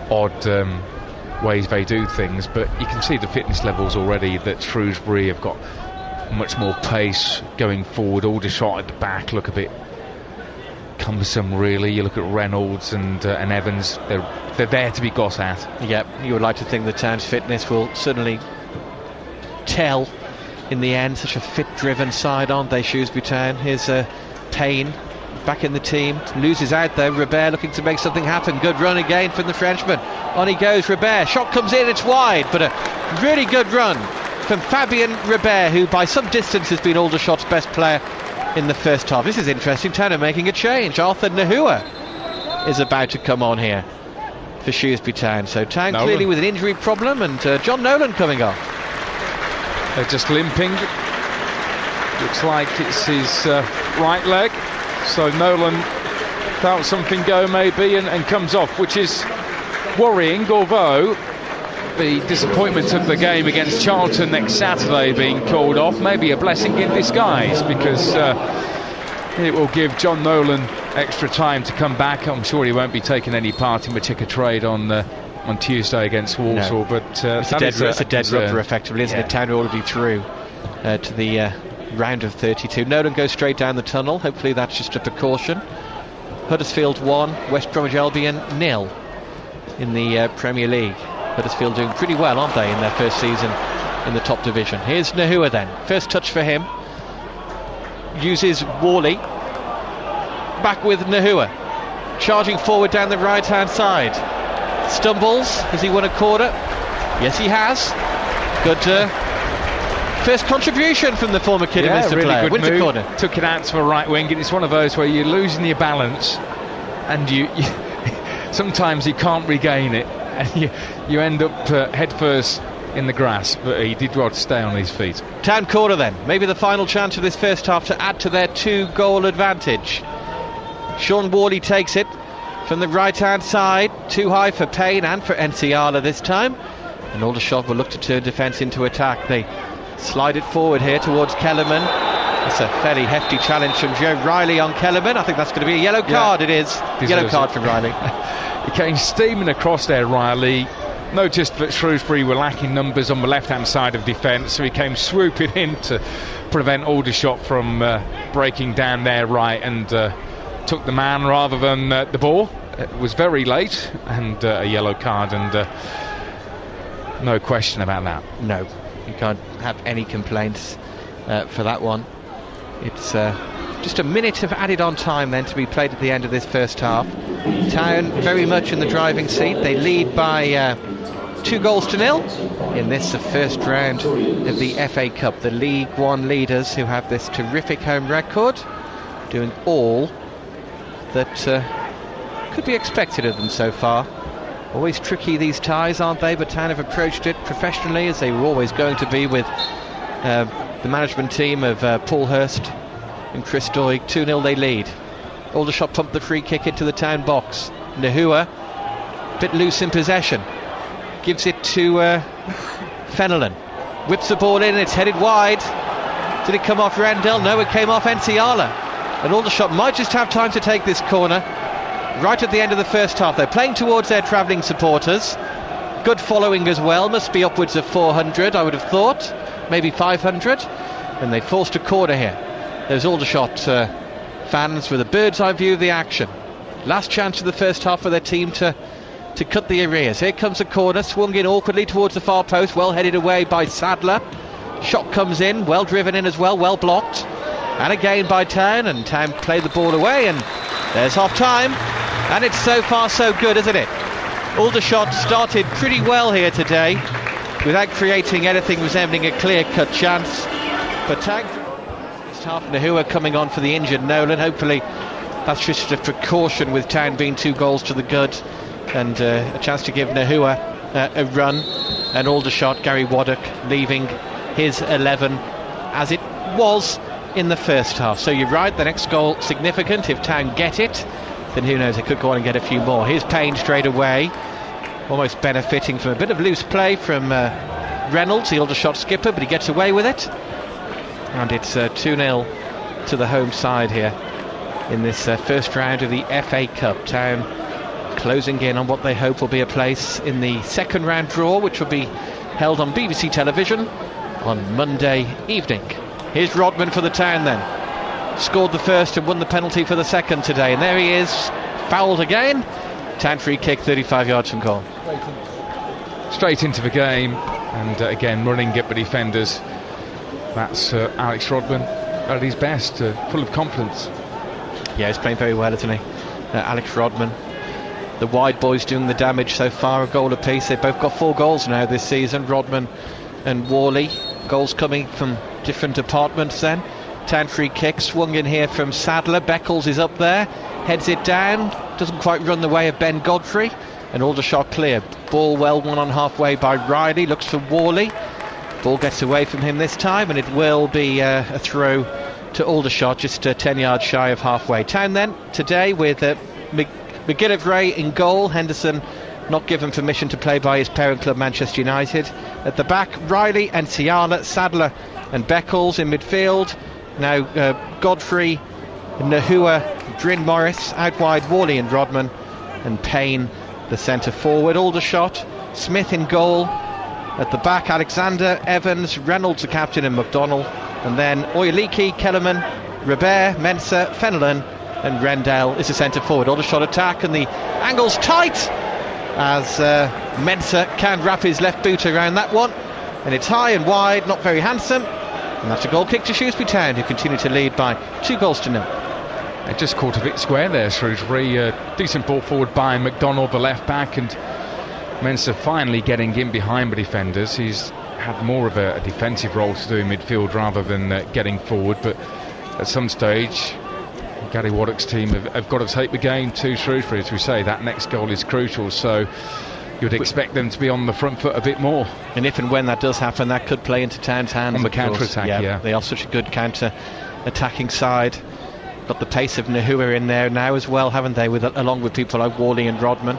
odd ways they do things, but you can see the fitness levels already that Shrewsbury have got much more pace going forward. Aldershot at the back look a bit cumbersome, really. You look at Reynolds and Evans, they're there to be got at. Yep, you would like to think the Town's fitness will certainly tell in the end. Such a fit driven side, aren't they, Shrewsbury Town? Here's Payne back in the team, loses out though. Robert looking to make something happen. Good run again from the Frenchman. On he goes, Robert, shot comes in, it's wide, but a really good run from Fabien Robert, who by some distance has been Aldershot's best player in the first half. This is interesting. Town are making a change. Arthur Gnahoua is about to come on here for Shrewsbury Town. So Town clearly with an injury problem, and John Nolan coming off. They're just limping. Looks like it's his right leg. So Nolan felt something go maybe and comes off, which is worrying, although the disappointment of the game against Charlton next Saturday being called off may be a blessing in disguise, because it will give John Nolan extra time to come back. I'm sure he won't be taking any part in the Checkatrade on Tuesday against Walsall, no. But it's a dead rubber effectively, isn't it? Town are already through to the round of 32. Nolan goes straight down the tunnel. Hopefully that's just a precaution. Huddersfield 1, West Bromwich Albion 0 in the Premier League. Huddersfield doing pretty well, aren't they, in their first season in the top division. Here's Gnahoua then. First touch for him. Uses Whalley. Back with Gnahoua. Charging forward down the right hand side. Stumbles. Has he won a corner? Yes, he has. Good first contribution from the former Kidderminster really player. Good Wins move. a corner. Took it out to a right wing, and it's one of those where you're losing your balance, and you sometimes you can't regain it, and you end up head first in the grass. But he did well to stay on his feet. Town corner then. Maybe the final chance of this first half to add to their 2-goal advantage. Shaun Whalley takes it. from the right-hand side. Too high for Payne and for Enciala this time. And Aldershot will look to turn defence into attack. They slide it forward here towards Kellerman. It's a fairly hefty challenge from Joe Riley on Kellerman. I think that's going to be a yellow card. It is. Yellow card for Riley. He came steaming across there, Riley. Noticed that Shrewsbury were lacking numbers on the left-hand side of defence, so he came swooping in to prevent Aldershot from breaking down their right, and took the man rather than the ball. It was very late, and a yellow card, and no question about that. No, you can't have any complaints for that one. It's just a minute of added on time then to be played at the end of this first half. Town very much in the driving seat. They lead by 2-0 in this, the first round of the FA Cup. The League One leaders, who have this terrific home record, doing all that could be expected of them so far. Always tricky, these ties, aren't they? But Town have approached it professionally, as they were always going to be, with the management team of Paul Hurst and Chris Doig. 2-0 they lead. Aldershot pumped the free kick into the Town box. Gnahoua, a bit loose in possession, gives it to Fenelon. Whips the ball in, it's headed wide. Did it come off Rendell? No, it came off Enciala. And Aldershot might just have time to take this corner right at the end of the first half. They're playing towards their travelling supporters. Good following as well, must be upwards of 400, I would have thought, maybe 500. And they forced a corner here. There's Aldershot fans with a bird's eye view of the action. Last chance of the first half for their team to cut the arrears. Here comes a corner, swung in awkwardly towards the far post, well headed away by Sadler. Shot comes in, well driven in as well, well blocked. And again by Town, and Town play the ball away, and there's half time. And it's so far so good, isn't it? Aldershot started pretty well here today, without creating anything resembling a clear-cut chance. But Town, it's half Gnahoua coming on for the injured Nolan. Hopefully that's just a precaution, with Town being 2 goals to the good, and a chance to give Gnahoua a run. And Aldershot, Gary Waddock leaving his 11 as it was in the first half. So you're right, the next goal significant. If Town get it, then who knows, they could go on and get a few more. Here's Payne straight away, almost benefiting from a bit of loose play from Reynolds, the Aldershot skipper, but he gets away with it. And it's 2-0 to the home side here in this first round of the FA Cup. Town closing in on what they hope will be a place in the second round draw, which will be held on BBC television on Monday evening. Here's Rodman for the Town then. Scored the first and won the penalty for the second today, and there he is, fouled again. Town free kick 35 yards from goal. Straight into the game, and again running at the defenders. That's Alex Rodman at his best, full of confidence. Yeah, he's playing very well, isn't he? Alex Rodman. The wide boys doing the damage so far, a goal apiece. They've both got 4 goals now this season, Rodman and Whalley. Goals coming from different departments then. Town free kick swung in here from Sadler. Beckles is up there, heads it down, doesn't quite run the way of Ben Godfrey, and Aldershot clear. Ball well won on halfway by Riley, looks for Whalley. Ball gets away from him this time, and it will be a throw to Aldershot, just 10 yards shy of halfway. Town then today with McGillivray in goal. Henderson not given permission to play by his parent club Manchester United. At the back, Riley and Enciala, Sadler and Beckles in midfield. Now Godfrey, Gnahoua, Bryn Morris, out wide Whalley and Rodman, and Payne the centre forward. Aldershot, Smith in goal. At the back, Alexander, Evans, Reynolds the captain, and McDonnell. And then Oyeliki, Kellerman, Robert, Mensah, Fenelon, and Rendell is the centre forward. Aldershot attack, and the angle's tight as Mensah can't wrap his left boot around that one, and it's high and wide, not very handsome, and that's a goal kick to Shrewsbury Town, who continue to lead by 2-0. They just caught a bit square there, Shrewsbury. Decent ball forward by McDonnell, the left back, and Mensah finally getting in behind the defenders. He's had more of a defensive role to do in midfield rather than getting forward, but at some stage Gary Waddock's team have got to take the game to Shrewsbury. As we say, that next goal is crucial, so you'd expect them to be on the front foot a bit more. And if and when that does happen, that could play into Town's hands on the counter-attack. Yeah, they are such a good counter-attacking side. Got the pace of Gnahoua in there now as well, haven't they, along with people like Whalley and Rodman.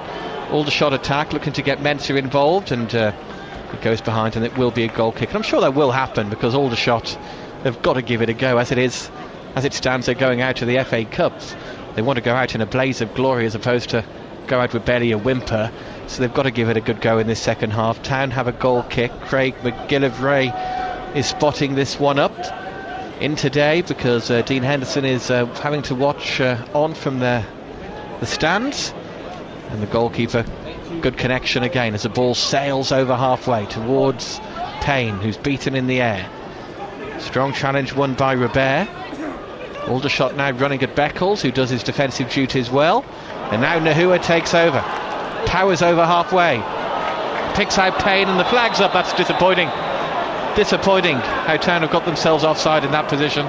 Aldershot attack, looking to get Mensah involved, and it goes behind, and it will be a goal kick. And I'm sure that will happen, because Aldershot have got to give it a go. As it stands, they're going out to the FA Cups. They want to go out in a blaze of glory as opposed to go out with barely a whimper. So they've got to give it a good go in this second half. Town have a goal kick. Craig McGillivray is spotting this one up in today, because Dean Henderson is having to watch on from the stands. And the goalkeeper, good connection again as the ball sails over halfway towards Payne, who's beaten in the air. Strong challenge won by Robert. Aldershot now running at Beckles, who does his defensive duties well. And now Gnahoua takes over. Powers over halfway. Picks out Payne, and the flag's up. That's disappointing. Disappointing how Town have got themselves offside in that position.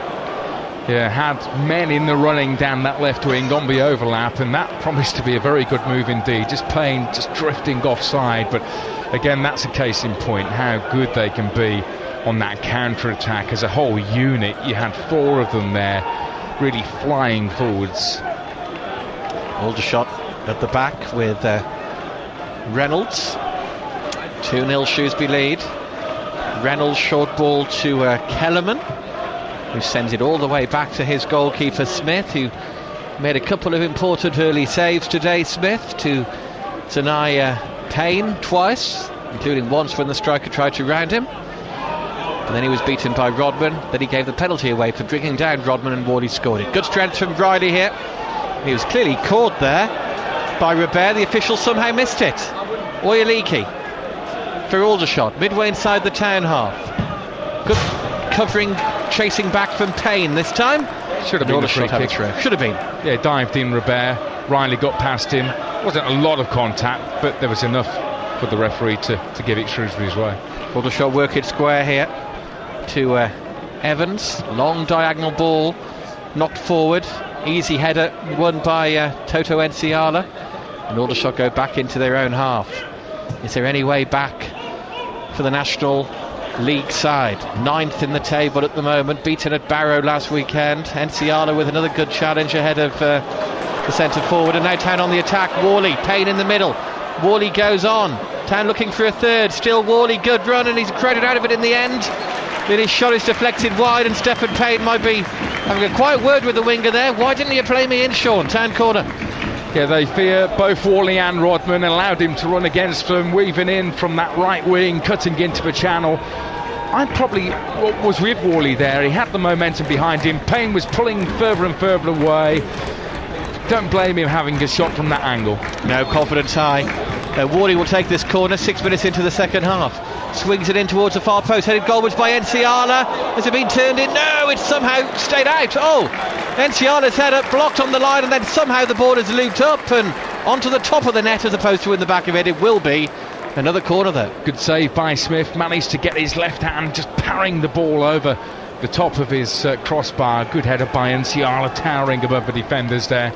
Yeah, had men in the running down that left wing on the overlap, and that promised to be a very good move indeed. Just Payne just drifting offside, but again, that's a case in point how good they can be on that counter-attack as a whole unit. You had 4 of them there really flying forwards. Aldershot at the back with Reynolds. 2-0 Shrewsbury lead. Reynolds short ball to Kellerman, who sends it all the way back to his goalkeeper Smith, who made a couple of important early saves today. Smith to deny Payne twice, including once when the striker tried to round him. And then he was beaten by Rodman. Then he gave the penalty away for bringing down Rodman, and Whalley scored it. Good strength from Riley here. He was clearly caught there by Robert. The official somehow missed it. Oyaliki for Aldershot, midway inside the Town half. Good covering, chasing back from Payne this time. Should have been a free kick. Should have been. Yeah, dived in Robert. Riley got past him. Wasn't a lot of contact, but there was enough for the referee to give it Shrewsbury's way. Aldershot work it square here to Evans. Long diagonal ball, knocked forward. Easy header won by Toto Enciala. And Aldershot go back into their own half. Is there any way back for the National League side? 9th in the table at the moment, beaten at Barrow last weekend. Enciala with another good challenge ahead of the centre forward, and now Town on the attack. Whalley, Payne in the middle. Whalley goes on. Town looking for a third. Still Whalley, good run, and he's crowded out of it in the end. Then his shot is deflected wide, and Stefan Payne might be having a quiet word with the winger there. Why didn't you play me in, Shaun? Town corner. Yeah, they fear both Whalley and Rodman, allowed him to run against them, weaving in from that right wing, cutting into the channel. I probably was with Whalley there. He had the momentum behind him. Payne was pulling further and further away. Don't blame him having a shot from that angle. No, confidence high. Whalley will take this corner 6 minutes into the second half. Swings it in towards the far post, headed goalwards by Enciala. Has it been turned in? No, it's somehow stayed out. Oh, Enciala's header blocked on the line, and then somehow the ball is looped up and onto the top of the net as opposed to in the back of it. It will be another corner though. Good save by Smith, managed to get his left hand just parrying the ball over the top of his crossbar. Good header by Enciala, towering above the defenders there.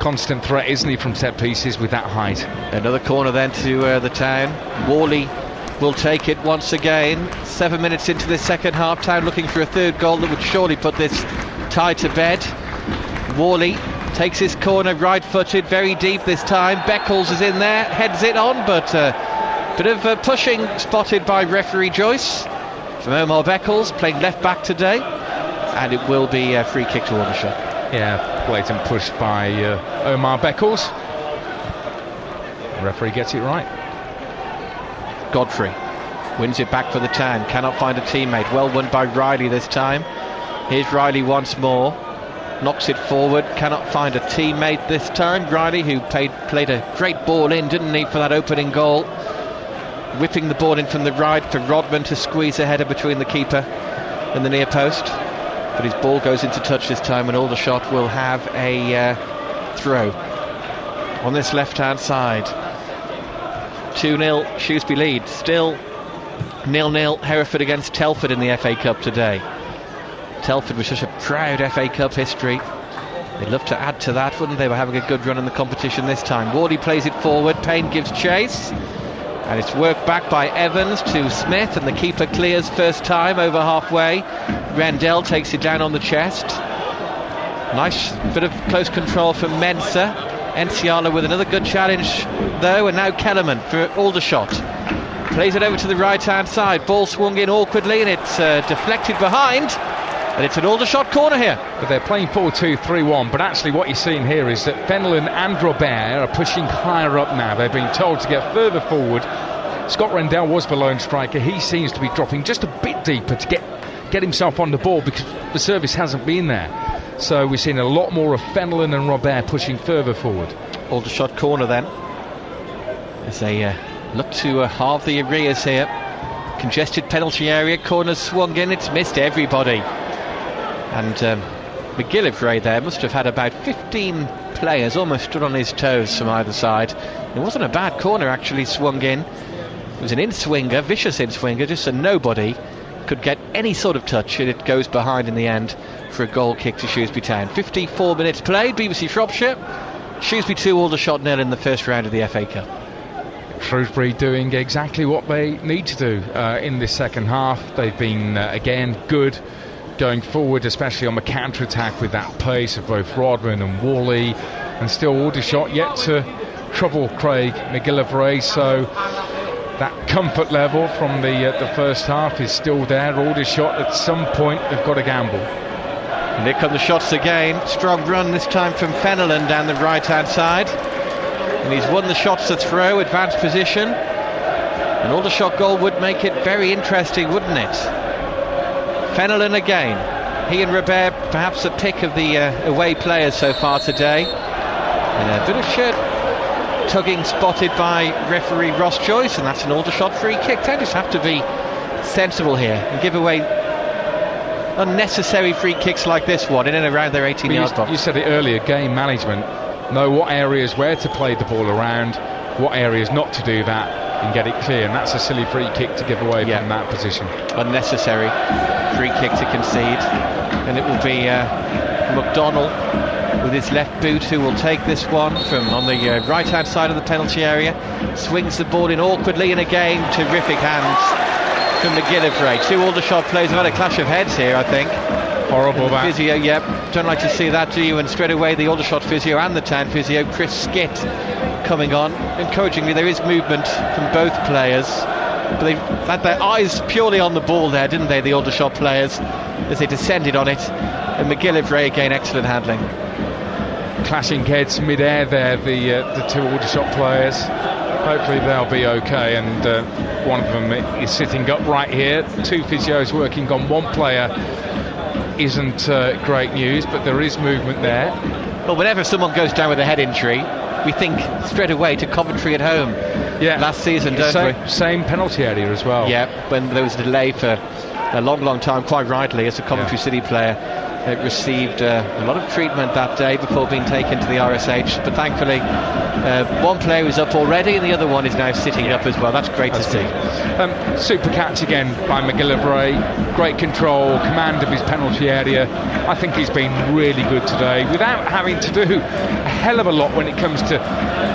Constant threat, isn't he, from set pieces with that height. Another corner then to the Town. Whalley will take it once again. 7 minutes into the second half. Town looking for a third goal that would surely put this tie to bed. Whalley takes his corner right-footed, very deep this time. Beckles is in there, heads it on, but bit of pushing spotted by referee Joyce from Omar Beckles, playing left back today, and it will be a free kick to Aldershot. Yeah, blatant push by Omar Beckles. The referee gets it right. Godfrey wins it back for the Town, cannot find a teammate. Well won by Riley this time. Here's Riley once more, knocks it forward, cannot find a teammate this time. Riley, who played a great ball in, didn't he, for that opening goal. Whipping the ball in from the right for Rodman to squeeze a header between the keeper and the near post, but his ball goes into touch this time, and Aldershot will have a throw on this left hand side. 2-0 Shrewsbury lead, still 0-0 Hereford against Telford in the FA Cup today. Telford was such a proud FA Cup history. They'd love to add to that, wouldn't they? They were having a good run in the competition this time. Whalley plays it forward, Payne gives chase, and it's worked back by Evans to Smith, and the keeper clears first time over halfway. Rendell takes it down on the chest. Nice bit of close control from Mensah. Enciala with another good challenge though, and now Kellerman for Aldershot. Plays it over to the right hand side. Ball swung in awkwardly and it's deflected behind. And it's an Aldershot corner here. But they're playing 4-2-3-1, but actually what you're seeing here is that Fenelon and Robert are pushing higher up now. They're being told to get further forward. Scott Rendell was the lone striker. He seems to be dropping just a bit deeper to get himself on the ball because the service hasn't been there. So we're seeing a lot more of Fenelon and Robert pushing further forward. Aldershot corner then, as they look to halve the arrears here. Congested penalty area, corner swung in, it's missed everybody. And McGillivray there must have had about 15 players almost stood on his toes from either side. It wasn't a bad corner actually swung in. It was an in-swinger, vicious in-swinger, just so nobody could get any sort of touch, and it goes behind in the end for a goal kick to Shrewsbury Town. 54 minutes played, BBC Shropshire. Shrewsbury 2, Aldershot 0 in the first round of the FA Cup. Shrewsbury doing exactly what they need to do in this second half. They've been, again, good going forward, especially on the counter-attack with that pace of both Rodman and Whalley, and still Aldershot yet to trouble Craig McGillivray, so that comfort level from the first half is still there. Aldershot at some point they've got to gamble. And here come the shots again. Strong run this time from Fenelon down the right hand side, and he's won the shots to throw, advanced position. An Aldershot goal would make it very interesting, wouldn't it? Fenelon again. He and Robert perhaps a pick of the away players so far today. And a bit of shirt tugging spotted by referee Ross Joyce, and that's an Aldershot free kick. They just have to be sensible here and give away unnecessary free kicks like this one in and around their 18-yard box. You said it earlier, game management. Know what areas where to play the ball around, what areas not to do that, and get it clear. And that's a silly free kick to give away from that position. Unnecessary free kick to concede. And it will be McDonnell with his left boot who will take this one from on the right hand side of the penalty area. Swings the ball in awkwardly, and again terrific hands from McGillivray. Two Aldershot players have had a clash of heads here, I think. Horrible that. Physio, yep. Don't like to see that, do you? And straight away the Aldershot physio and the Town physio, Chris Skitt, coming on. Encouragingly, there is movement from both players, but they've had their eyes purely on the ball there, didn't they, the Aldershot players, as they descended on it. And McGillivray again, excellent handling. Clashing heads mid-air there, the two Aldershot players. Hopefully they'll be okay, and one of them is sitting up right here. Two physios working on one player isn't great news, but there is movement there. Well, whenever someone goes down with a head injury, we think straight away to Coventry at home last season, don't we? Same penalty area as well. Yeah, when there was a delay for a long time, quite rightly, as a Coventry City player received a lot of treatment that day before being taken to the RSH, but thankfully one player is up already and the other one is now sitting up as well. That's great to see. Super catch again by McGillivray, great control, command of his penalty area. I think he's been really good today without having to do a hell of a lot when it comes to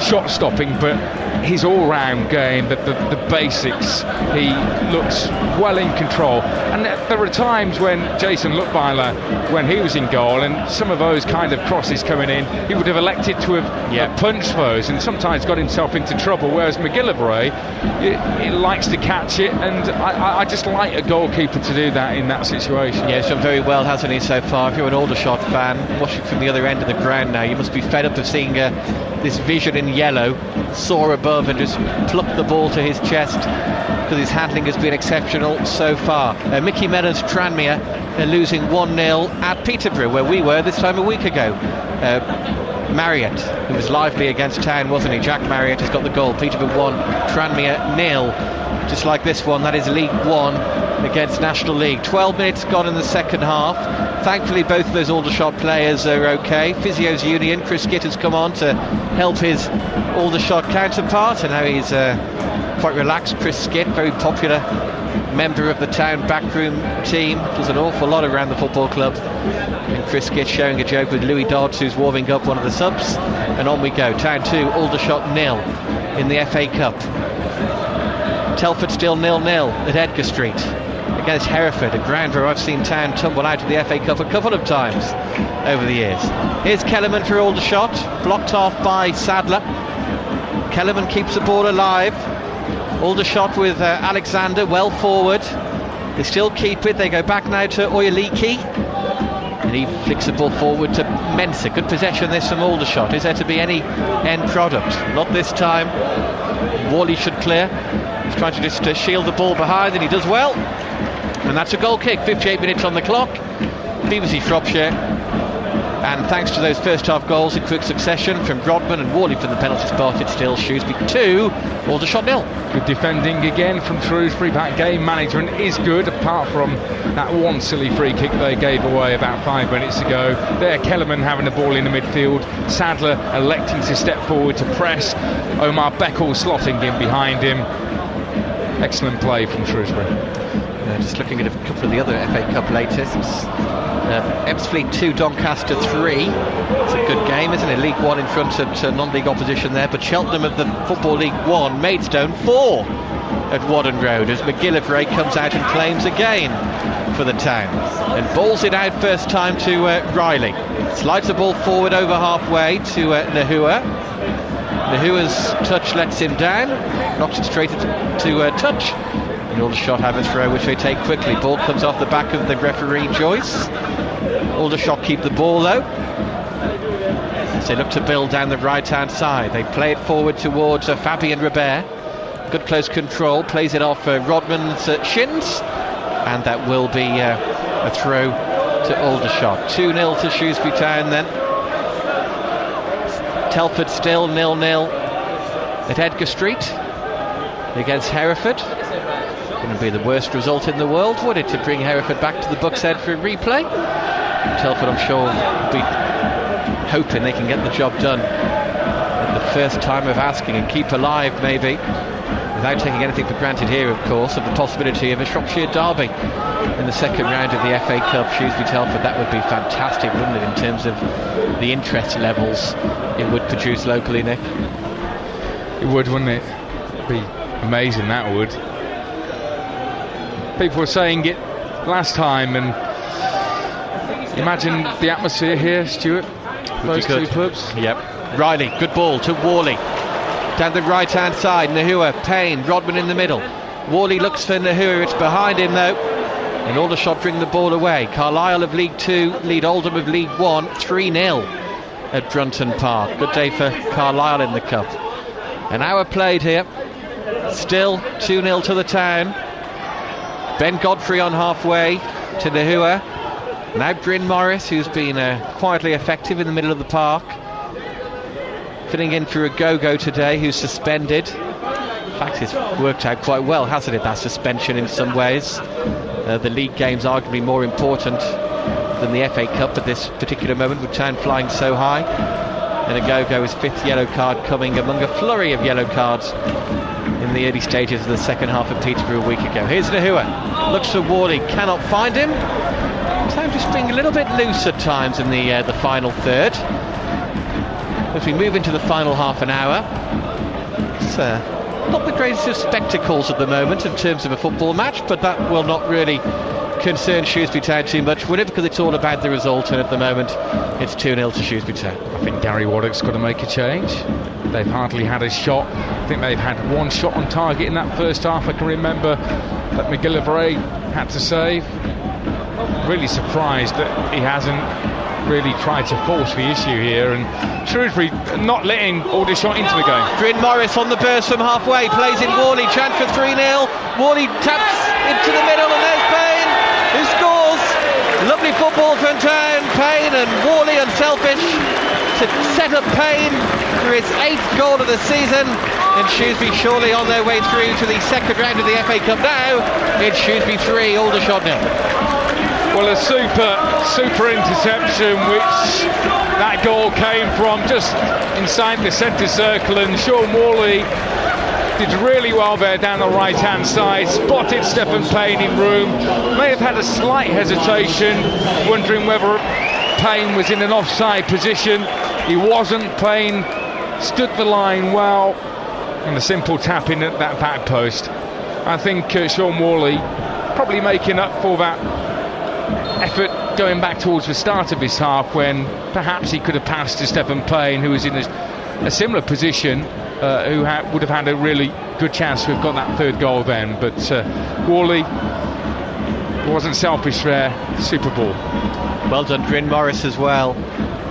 shot stopping, but his all-round game, the basics, he looks well in control. And there are times when Jason Luttweiler, when he was in goal, and some of those kind of crosses coming in, he would have elected to have punched those and sometimes got himself into trouble, whereas McGillivray, he likes to catch it, and I just like a goalkeeper to do that in that situation. Yeah, he's done very well, hasn't he, so far? If you're an Aldershot fan watching from the other end of the ground now, you must be fed up of seeing this vision in yellow soar above and just pluck the ball to his chest, because his handling has been exceptional so far. Mickey Mellon's Tranmere losing 1-0 at Peterborough, where we were this time a week ago. Marriott, who was lively against Town, wasn't he? Jack Marriott has got the goal. Peterborough 1, Tranmere 0. Just like this one, that is League 1 against National League. 12 minutes gone in the second half. Thankfully both of those Aldershot players are okay. Physios Union, Chris Skitt has come on to help his Aldershot counterpart, and now he's quite relaxed. Chris Skitt, very popular member of the Town backroom team, does an awful lot around the football club. And Chris Skitt sharing a joke with Louis Dodds, who's warming up, one of the subs. And on we go. Town 2, Aldershot 0 in the FA Cup. Telford still 0-0 at Edgar Street. against Hereford, a ground where I've seen Town tumble out of the FA Cup a couple of times over the years. Here's Kellerman for Aldershot, blocked off by Sadler. Kellerman keeps the ball alive. Aldershot with Alexander well forward. They still keep it. They go back now to Oyaliki, and he flicks the ball forward to Mensah. Good possession this from Aldershot. Is there to be any end product? Not this time. Whalley should clear. He's trying to just shield the ball behind, and he does well. And that's a goal kick. 58 minutes on the clock. BBC Shropshire. And thanks to those first half goals in quick succession from Rodman and Whalley from the penalty spot, it's still Shrewsbury 2, Aldershot 0. Good defending again from Shrewsbury. That game management is good, apart from that one silly free kick they gave away about 5 minutes ago. There, Kellerman having the ball in the midfield. Sadler electing to step forward to press. Omar Beckle slotting in behind him. Excellent play from Shrewsbury. Just looking at a couple of the other FA Cup latest. Ebbsfleet 2, Doncaster 3. It's a good game, isn't it? League 1 in front of non-league opposition there. But Cheltenham of the Football League 1, Maidstone 4 at Wadden Road as McGillivray comes out and claims again for the Town. And balls it out first time to Riley. Slides the ball forward over halfway to Gnahoua. Gnahoula's touch lets him down. Knocks it straight to touch. And Aldershot have a throw which they take quickly. Ball comes off the back of the referee Joyce. Aldershot keep the ball though, as they look to build down the right hand side. They play it forward towards Fabien Robert. Good close control, plays it off Rodman's shins, and that will be a throw to Aldershot. 2-0 to Shrewsbury Town then. Telford still 0-0 at Edgar Street against Hereford. Going to be the worst result in the world, would it, to bring Hereford back to the Bucks Head for a replay? Telford, I'm sure, will be hoping they can get the job done at the first time of asking and keep alive, maybe, without taking anything for granted here, of course, of the possibility of a Shropshire derby in the second round of the FA Cup. Shrewsbury Telford, that would be fantastic, wouldn't it, in terms of the interest levels it would produce locally, Nick? It would, wouldn't it? It'd be amazing, that would. People were saying it last time, and imagine the atmosphere here, Stuart. Those two clubs. Yep. Riley, good ball to Whalley. Down the right hand side, Gnahoua, Payne, Rodman in the middle. Whalley looks for Gnahoua, it's behind him though. And Aldershot bring the ball away. Carlisle of League 2 lead Oldham of League 1 3-0 at Brunton Park. Good day for Carlisle in the Cup. An hour played here. Still 2-0 to the Town. Ben Godfrey on halfway to Gnahoua. Now Bryn Morris, who's been quietly effective in the middle of the park. Fitting in for a go-go today, who's suspended. In fact, it's worked out quite well, hasn't it, that suspension in some ways. The league game's arguably more important than the FA Cup at this particular moment, with Town flying so high. And a go-go, his 5th yellow card coming among a flurry of yellow cards in the early stages of the second half of Peterborough a week ago. Here's Gnahoua, looks for Whalley, cannot find him. Town just being a little bit loose at times in the final third. As we move into the final half an hour, it's not the greatest of spectacles at the moment in terms of a football match, but that will not really concern Shrewsbury Town too much, will it? Because it's all about the result, and at the moment it's 2-0 to Shrewsbury Town. I think Gary Waddock's got to make a change. They've hardly had a shot. I think they've had one shot on target in that first half. I can remember that McGillivray had to save. Really surprised that he hasn't really tried to force the issue here, and Shrewsbury not letting Aldershot into the game. Bryn Morris on the burst from halfway, plays in Whalley, chance for 3-0. Whalley taps into the middle, and there's Payne who scores. Lovely football from Town. Payne and Whalley unselfish to set up Payne for his 8th goal of the season, and Shrewsbury surely on their way through to the second round of the FA Cup now. It's Shrewsbury 3, Aldershot 0. Well, a super interception, which that goal came from just inside the centre circle, and Shaun Whalley did really well there down the right hand side, spotted Stefan Payne in room, may have had a slight hesitation, wondering whether Payne was in an offside position. He wasn't. Payne stood the line well, and a simple tap in at that back post. I think Shaun Whalley probably making up for that effort going back towards the start of this half, when perhaps he could have passed to Stefan Payne, who was in a similar position, who would have had a really good chance to have got that third goal then. But Whalley wasn't selfish there. Super ball. Well done, Bryn Morris, as well.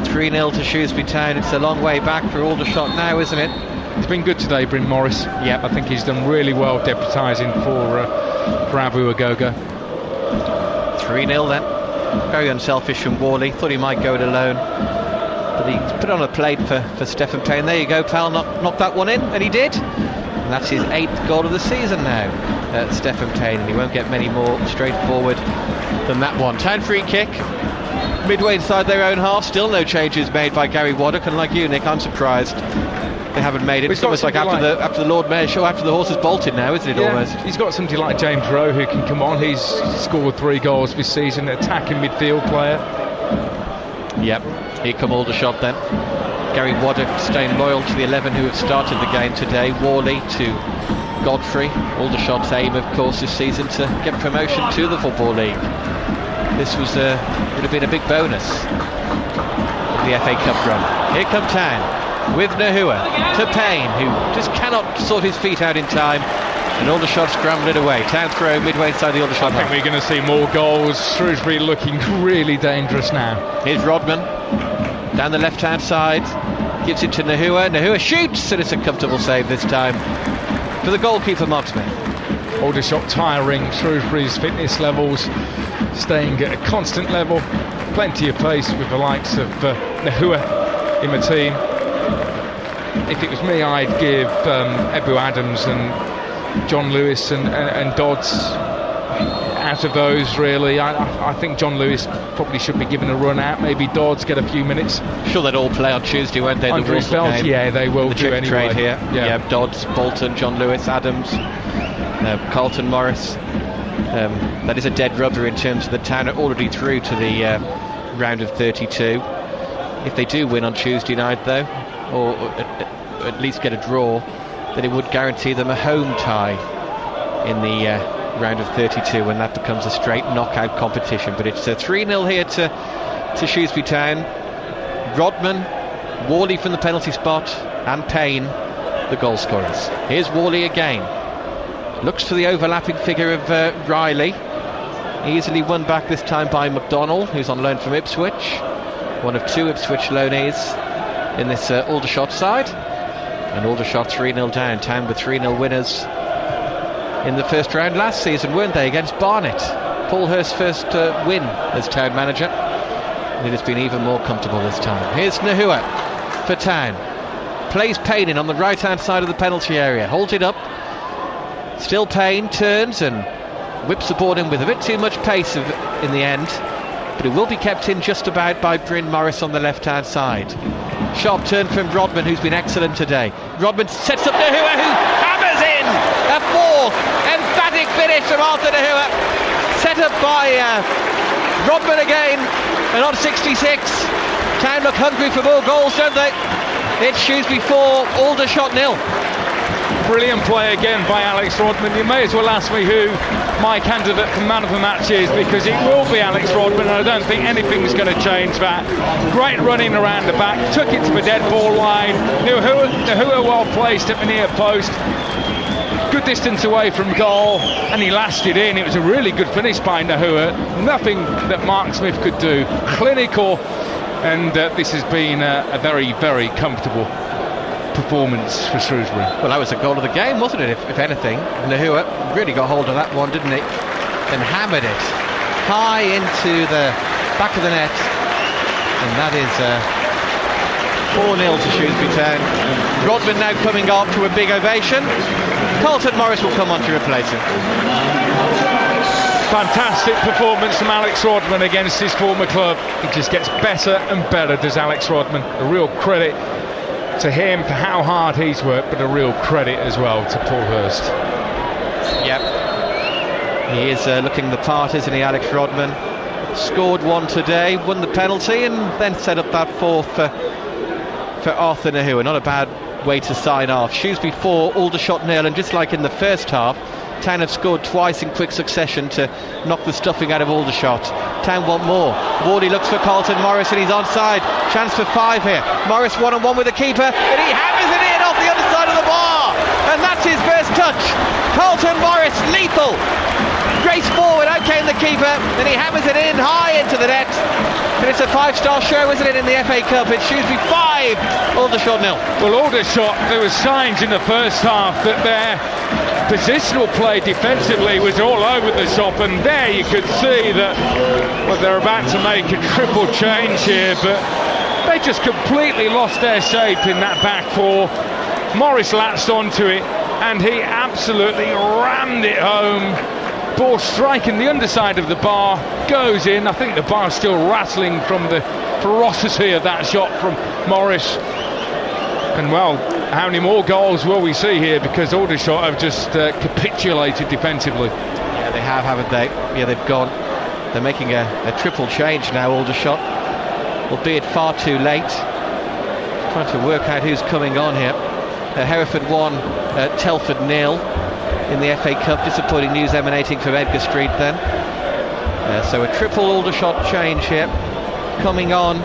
3-0 to Shrewsbury Town. It's a long way back for Aldershot now, isn't it? He's been good today, Bryn Morris. Yeah, I think he's done really well deputising for Abu Agoga. 3-0 then. Very unselfish from Whalley. Thought he might go it alone, but he put on a plate for Stefan Payne. There you go, pal. Knocked that one in, and he did. And that's his 8th goal of the season now, Stefan Payne, and he won't get many more straightforward than that one. Town free kick, midway inside their own half. Still no changes made by Gary Waddock, and like you, Nick, I'm surprised they haven't made it. It's almost like after the Lord Mayor's show, after the horse has bolted now, isn't it? Yeah, almost. He's got somebody like James Rowe who can come on. He's scored 3 goals this season, attacking midfield player. Yep, here come Aldershot then. Gary Waddock staying loyal to the 11 who have started the game today. Whalley to Godfrey. Aldershot's aim, of course, this season to get promotion to the Football League. This would have been a big bonus of the FA Cup run. Here come Town with Gnahoua to Payne, who just cannot sort his feet out in time, and Aldershot scramble it away. Town throw midway inside the Aldershot. I think we're going to see more goals. Shrewsbury looking really dangerous now. Here's Rodman down the left hand side, gives it to Gnahoua. Gnahoua shoots, and it's a comfortable save this time for the goalkeeper marksman. Aldershot tiring Shrewsbury's fitness levels, staying at a constant level. Plenty of pace with the likes of Gnahoua in the team. If it was me, I'd give Ebou Adams and John Lewis and Dodds out of those, really. I think John Lewis probably should be given a run out. Maybe Dodds get a few minutes. Sure, they'd all play on Tuesday, won't they? Under his belt, yeah, they will the do anyway. Trade here. Yeah, Dodds, Bolton, John Lewis, Adams, Carlton Morris. That is a dead rubber in terms of the Town are already through to the round of 32. If they do win on Tuesday night, though, or at least get a draw, then it would guarantee them a home tie in the round of 32, when that becomes a straight knockout competition. But it's a 3-0 here to Shrewsbury Town. Rodman, Whalley from the penalty spot, and Payne the goal scorers. Here's Whalley again, looks for the overlapping figure of Riley, easily won back this time by McDonnell, who's on loan from Ipswich, one of 2 Ipswich loanees in this Aldershot side. And Aldershot 3-0 down. Town were 3-0 winners in the first round last season, weren't they, against Barnet? Paul Hurst's first win as Town manager, and it has been even more comfortable this time. Here's Gnahoua for Town, plays Payne in on the right hand side of the penalty area, holds it up, still Payne, turns and whips the ball in with a bit too much pace in the end, but it will be kept in just about by Bryn Morris on the left hand side. Sharp turn from Rodman, who's been excellent today. Rodman sets up Gnahoua, who hammers in a 4th emphatic finish from Arthur Gnahoua, set up by Rodman again. And on 66, Town look hungry for more goals, don't they? It's Shrewsbury 4, Aldershot 0. Brilliant play again by Alex Rodman. You may as well ask me who my candidate for man of the match is, because it will be Alex Rodman, and I don't think anything's going to change that. Great running around the back, took it to the dead ball line. Gnahoua well placed at the near post, good distance away from goal, and he lasted in. It was a really good finish by Gnahoua, nothing that Mark Smith could do. Clinical, and this has been a very, very comfortable performance for Shrewsbury. Well, that was a goal of the game, wasn't it, if anything? Gnahoua really got hold of that one, didn't he? And hammered it high into the back of the net, and that is 4-0 to Shrewsbury Town. Rodman now coming up to a big ovation. Carlton Morris will come on to replace him. Fantastic performance from Alex Rodman against his former club. He just gets better and better, does Alex Rodman. A real credit to him for how hard he's worked, but a real credit as well to Paul Hurst. Yep, he is looking the part, isn't he, Alex Rodman? Scored 1 today, won the penalty, and then set up that 4th for Arthur Gnahoua. Not a bad way to sign off. Shrewsbury 4, Aldershot 0, and just like in the first half, Town have scored twice in quick succession to knock the stuffing out of Aldershot. Town want more. Whalley looks for Carlton Morris and he's onside. Chance for 5 here. Morris 1-on-1 with the keeper and he hammers it in off the other side of the bar, and that's his first touch. Carlton Morris, lethal. Race forward, out came the keeper, and he hammers it in high into the net. And it's a 5-star show, isn't it, in the FA Cup? It's Shrewsbury 5, Aldershot 0. Well, Aldershot, there were signs in the first half that their positional play defensively was all over the shop, and there you could see that they're about to make a triple change here, but they just completely lost their shape in that back four. Morris latched onto it and he absolutely rammed it home. Ball striking the underside of the bar, goes in. I think the bar's still rattling from the ferocity of that shot from Morris. And well, how many more goals will we see here, because Aldershot have just capitulated defensively. Yeah, they have, haven't they? Yeah, they've gone. They're making a triple change now, Aldershot, albeit far too late. Trying to work out who's coming on here. Hereford 1, Telford 0 in the FA Cup. Disappointing news emanating from Edgar Street then. So a triple Aldershot change here. Coming on,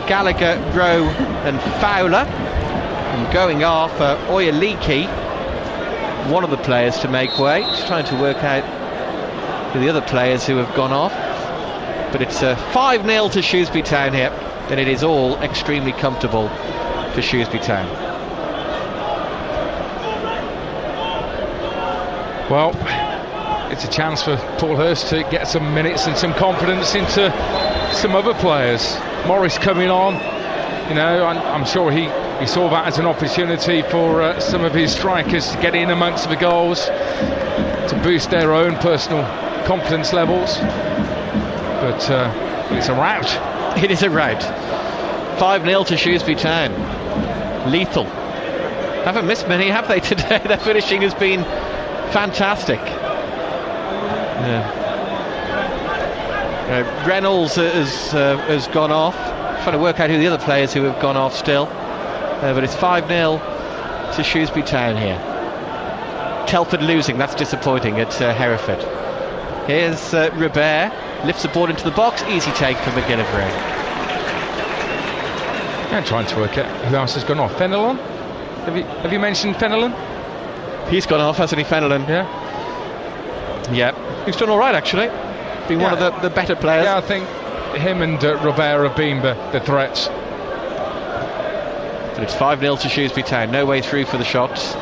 Gallagher, Rowe and Fowler. And going off, Oyaliki, one of the players to make way. Just trying to work out who the other players who have gone off. But it's 5-0 to Shrewsbury Town here, and it is all extremely comfortable for Shrewsbury Town. Well, it's a chance for Paul Hurst to get some minutes and some confidence into some other players. Morris coming on, you know, I'm sure he saw that as an opportunity for some of his strikers to get in amongst the goals, to boost their own personal confidence levels. But it's a rout. It is a rout. 5-0 to Shrewsbury Town. Lethal. Haven't missed many, have they, today? Their finishing has been fantastic. Reynolds has gone off. Trying to work out who the other players who have gone off still. But it's 5-0 to Shrewsbury Town here. Telford losing, that's disappointing at Hereford. Here's Robert, lifts the ball into the box, easy take for McGillivray. I'm trying to work out who else has gone off. Fenelon? Have you mentioned Fenelon? He's gone off, hasn't he, Fenelon? Yeah. Yeah. He's done all right, actually. Been one of the better players. Yeah, I think him and Robert have been the threats. But it's 5-0 to Shrewsbury Town. No way through for the shots.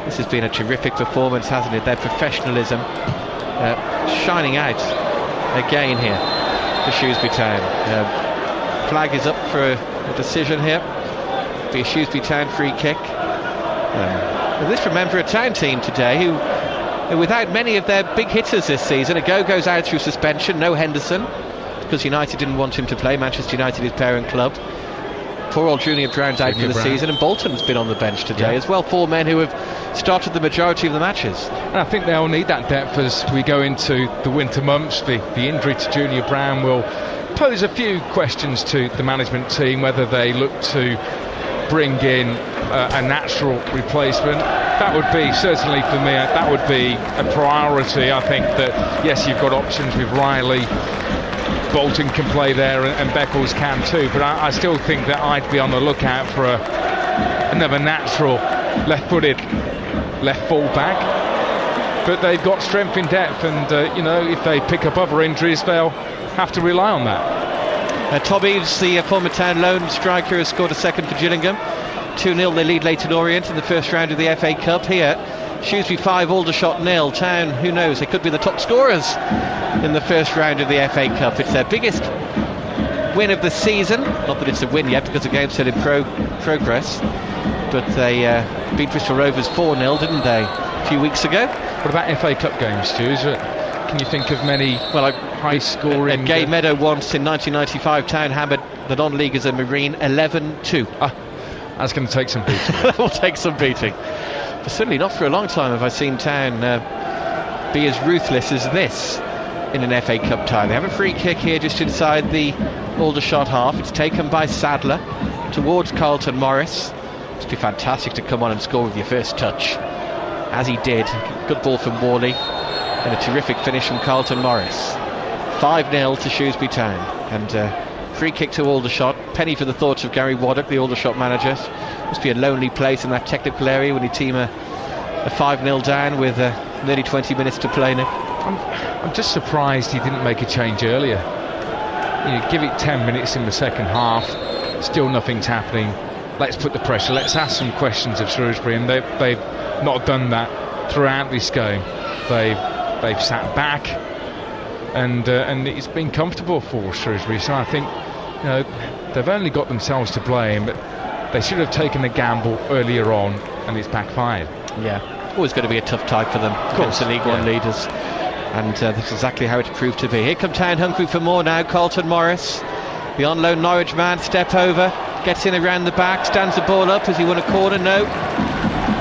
This has been a terrific performance, hasn't it? Their professionalism shining out again here for Shrewsbury Town. Flag is up for a decision here. Be a Shrewsbury Town free kick. This from a Town team today who, without many of their big hitters this season, Ago goes out through suspension, no Henderson, because United didn't want him to play. Manchester United, his parent club. Poor old Junior Brown's out for the season, and Bolton's been on the bench today as well. 4 men who have started the majority of the matches. And I think they'll need that depth as we go into the winter months. The injury to Junior Brown will pose a few questions to the management team, whether they look to bring in a natural replacement. That would be, certainly for me, that would be a priority. I think that, yes, you've got options with Riley, Bolton can play there and Beckles can too, but I still think that I'd be on the lookout for another natural left-footed left full back. But they've got strength in depth, and you know, if they pick up other injuries, they'll have to rely on that. Tom Eaves, the former Town lone striker, has scored a second for Gillingham. 2-0 they lead Leyton Orient in the first round of the FA Cup. Here, Shrewsbury 5, Aldershot 0. Town, who knows, they could be the top scorers in the first round of the FA Cup. It's their biggest win of the season. Not that it's a win yet, because the game's still in progress. But they beat Bristol Rovers 4-0, didn't they, a few weeks ago? What about FA Cup games, Stu? Can you think of many high scoring? At Gay Meadow once in 1995, Town hammered the non-leaguers at Marine 11-2. That's going to take some beating. That will take some beating. But certainly not for a long time have I seen Town be as ruthless as this in an FA Cup tie. They have a free kick here just inside the Aldershot half. It's taken by Sadler towards Carlton Morris. Must be fantastic to come on and score with your first touch as he did. Good ball from Whalley and a terrific finish from Carlton Morris. 5-0 to Shrewsbury Town, and free kick to Aldershot. Penny for the thoughts of Gary Waddock, the Aldershot manager. Must be a lonely place in that technical area when your team are 5-0 down with nearly 20 minutes to play now. I'm just surprised he didn't make a change earlier. You know, give it 10 minutes in the second half, still nothing's happening. Let's put the pressure, let's ask some questions of Shrewsbury, and they've not done that throughout this game. They've sat back, and it's been comfortable for Shrewsbury. So I think, you know, they've only got themselves to blame, but they should have taken a gamble earlier on, and it's backfired. Yeah, always going to be a tough tie for them against the League One leaders, and that's exactly how it's proved to be. Here come Town hungry for more now. Carlton Morris, the on loan Norwich man, step over, gets in around the back, stands the ball up as he won a corner. No,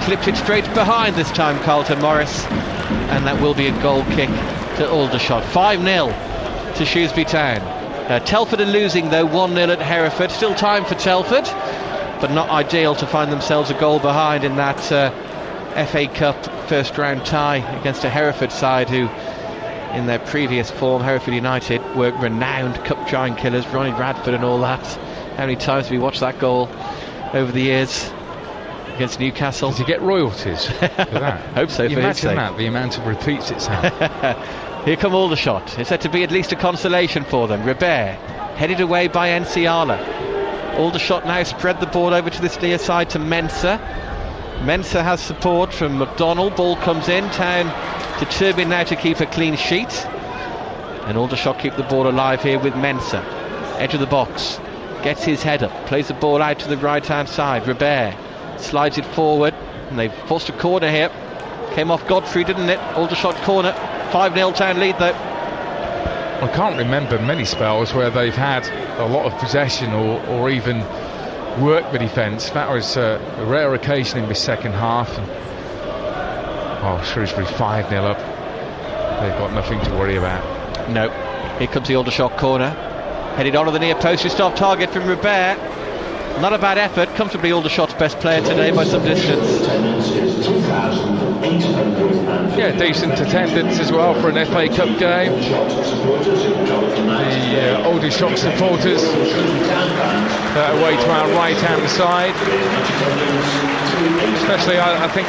clipped it straight behind this time, Carlton Morris, and that will be a goal kick to Aldershot. 5-0 to Shrewsbury Town. Telford are losing though, 1-0 at Hereford. Still time for Telford, but not ideal to find themselves a goal behind in that FA Cup first round tie against a Hereford side who, in their previous form, Hereford United, were renowned cup giant killers, Ronnie Radford and all that. How many times have we watched that goal over the years against Newcastle? Did you get royalties for that? Hope so. You imagine that, the amount of repeats it's had. Here come Aldershot. It's said to be at least a consolation for them. Robert headed away by Enciala. Aldershot now spread the ball over to this near side to Mensah. Mensah has support from McDonnell. Ball comes in. Town determined now to keep a clean sheet, and Aldershot keep the ball alive here with Mensah. Edge of the box, gets his head up, plays the ball out to the right hand side. Robert slides it forward, and they've forced a corner here. Came off Godfrey, didn't it? Aldershot corner. 5-0 Town lead though. I can't remember many spells where they've had a lot of possession or even work the defence. That was a rare occasion in this second half. Shrewsbury 5-0 up. They've got nothing to worry about. No. Here comes the Aldershot corner. Headed on to the near post, just off target from Robert. Not a bad effort. Comfortably Aldershot's best player today by some distance. Yeah, decent attendance as well for an FA Cup game. The Aldershot supporters away to our right hand side. Especially, I think,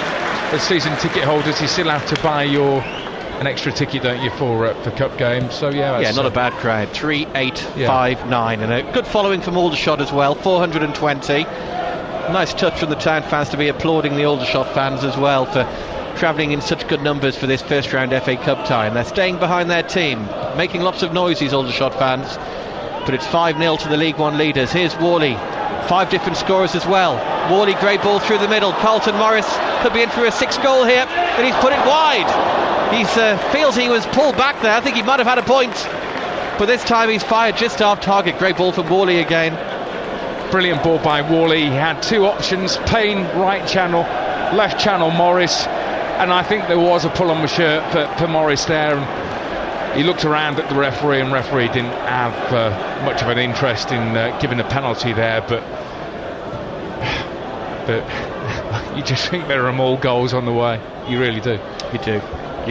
as season ticket holders, you still have to buy an extra ticket, don't you, for cup games? So yeah, not a bad crowd. 3, 8, 5, 9, and a good following from Aldershot as well. 420. Nice touch from the Town fans to be applauding the Aldershot fans as well for travelling in such good numbers for this first round FA Cup tie, and they're staying behind their team, making lots of noise, these Aldershot fans. But it's 5-0 to the League One leaders. Here's Whalley. 5 different scorers as well. Whalley, great ball through the middle. Carlton Morris could be in for a 6th goal here, and he's put it wide. He feels he was pulled back there. I think he might have had a point, but this time he's fired just off target. Great ball from Whalley again. Brilliant ball by Whalley. He had two options: Payne right channel, left channel Morris, and I think there was a pull on the shirt for Morris there. And he looked around at the referee, and referee didn't have much of an interest in giving a penalty there, but you just think there are more goals on the way. You really do. You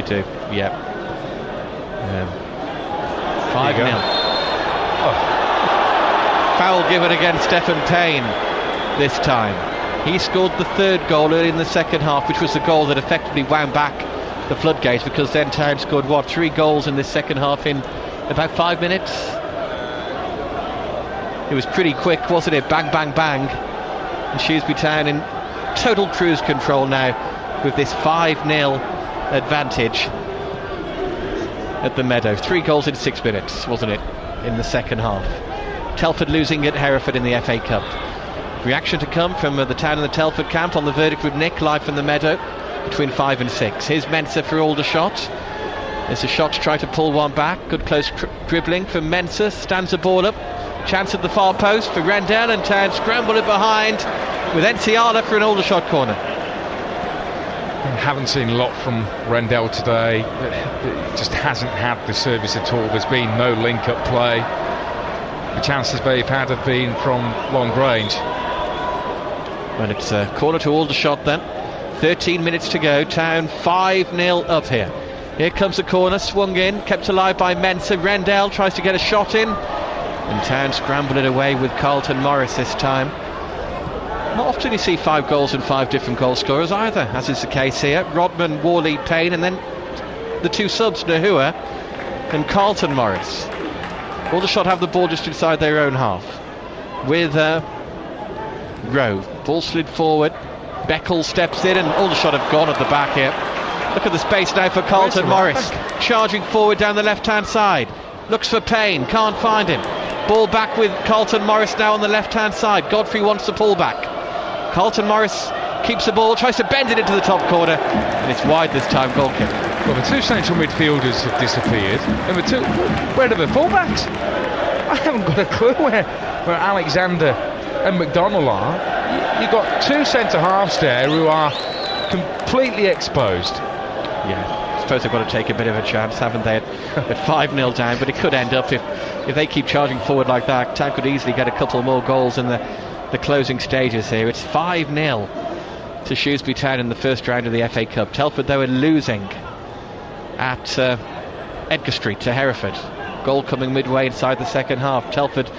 do, yeah. 5-0. Foul given against Stefan Payne this time. He scored the 3rd goal early in the second half, which was the goal that effectively wound back the floodgates, because then Town scored 3 goals in this second half in about 5 minutes. It was pretty quick, wasn't it? Bang, bang, bang. And Shrewsbury Town in total cruise control now with this 5-0 advantage at the Meadow. 3 goals in 6 minutes, wasn't it, in the second half? Telford losing at Hereford in the FA Cup. Reaction to come from the Town and the Telford camp on the verdict with Nick live from the Meadow between 5 and 6. Here's Mensah for Aldershot. There's a shot to try to pull one back. Good close dribbling from Mensah. Stands the ball up. Chance at the far post for Rendell, and Town scramble it behind with Enciala for an Aldershot corner. Haven't seen a lot from Rendell today. It just hasn't had the service at all. There's been no link-up play. The chances they've had have been from long range. And it's a corner to Aldershot then. 13 minutes to go. Town 5-0 up here. Here comes the corner, swung in, kept alive by Mensah. Rendell tries to get a shot in, and Town scramble it away with Carlton Morris this time. Not often you see 5 goals and 5 different goal scorers either, as is the case here. Rodman, Whalley, Payne, and then the 2 subs, Gnahoua and Carlton Morris. Aldershot have the ball just inside their own half with Rowe. Ball slid forward, Beckles steps in, and Aldershot have gone at the back here. Look at the space now for Carlton Morris, charging forward down the left hand side, looks for Payne, can't find him. Ball back with Carlton Morris now on the left hand side. Godfrey wants the pull back. Carlton Morris keeps the ball, tries to bend it into the top corner, and it's wide this time. Goal kick. Well, the 2 central midfielders have disappeared, and where are the fullbacks? I haven't got a clue where Alexander and McDonald are. You've got 2 centre halves there who are completely exposed. Yeah, I suppose they've got to take a bit of a chance, haven't they, at 5-0 down, but it could end up, if they keep charging forward like that, Town could easily get a couple more goals in the closing stages here. It's 5-0 to Shrewsbury Town in the first round of the FA Cup. Telford, though, are losing at Edgar Street to Hereford. Goal coming midway inside the second half. Telford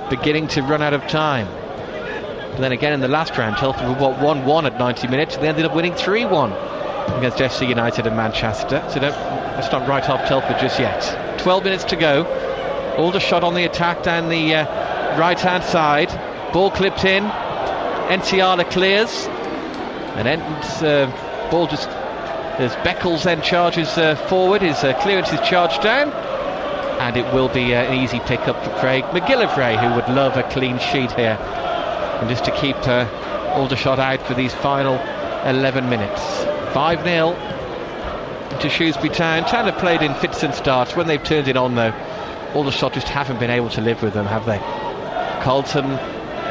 beginning to run out of time. But then again in the last round, Telford were 1-1 at 90 minutes, and they ended up winning 3-1 against FC United in Manchester. So let's not write off Telford just yet. 12 minutes to go. Aldershot on the attack down the right hand side. Ball clipped in. Enciala clears, and ends ball just as Beckles then charges forward. His clearance is charged down, and it will be an easy pick up for Craig McGillivray, who would love a clean sheet here, and just to keep Aldershot out for these final 11 minutes. 5-0 to Shrewsbury Town. Town have played in fits and starts. When they've turned it on, though, Aldershot just haven't been able to live with them, have they? Carlton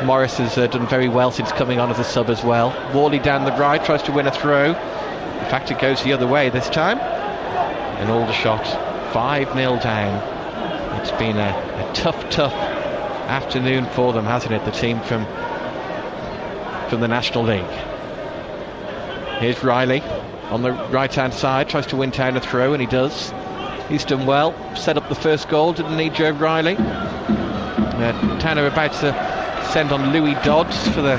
Morris has done very well since coming on as a sub as well. Whalley down the right tries to win a throw. In fact, it goes the other way this time, and Aldershot 5-0 down. It's been a tough afternoon for them, hasn't it? The team from the National League. Here's Riley on the right hand side, tries to win Town a throw, and he does. He's done well, set up the first goal, didn't need Joe Riley. Town are about to send on Louis Dodds for the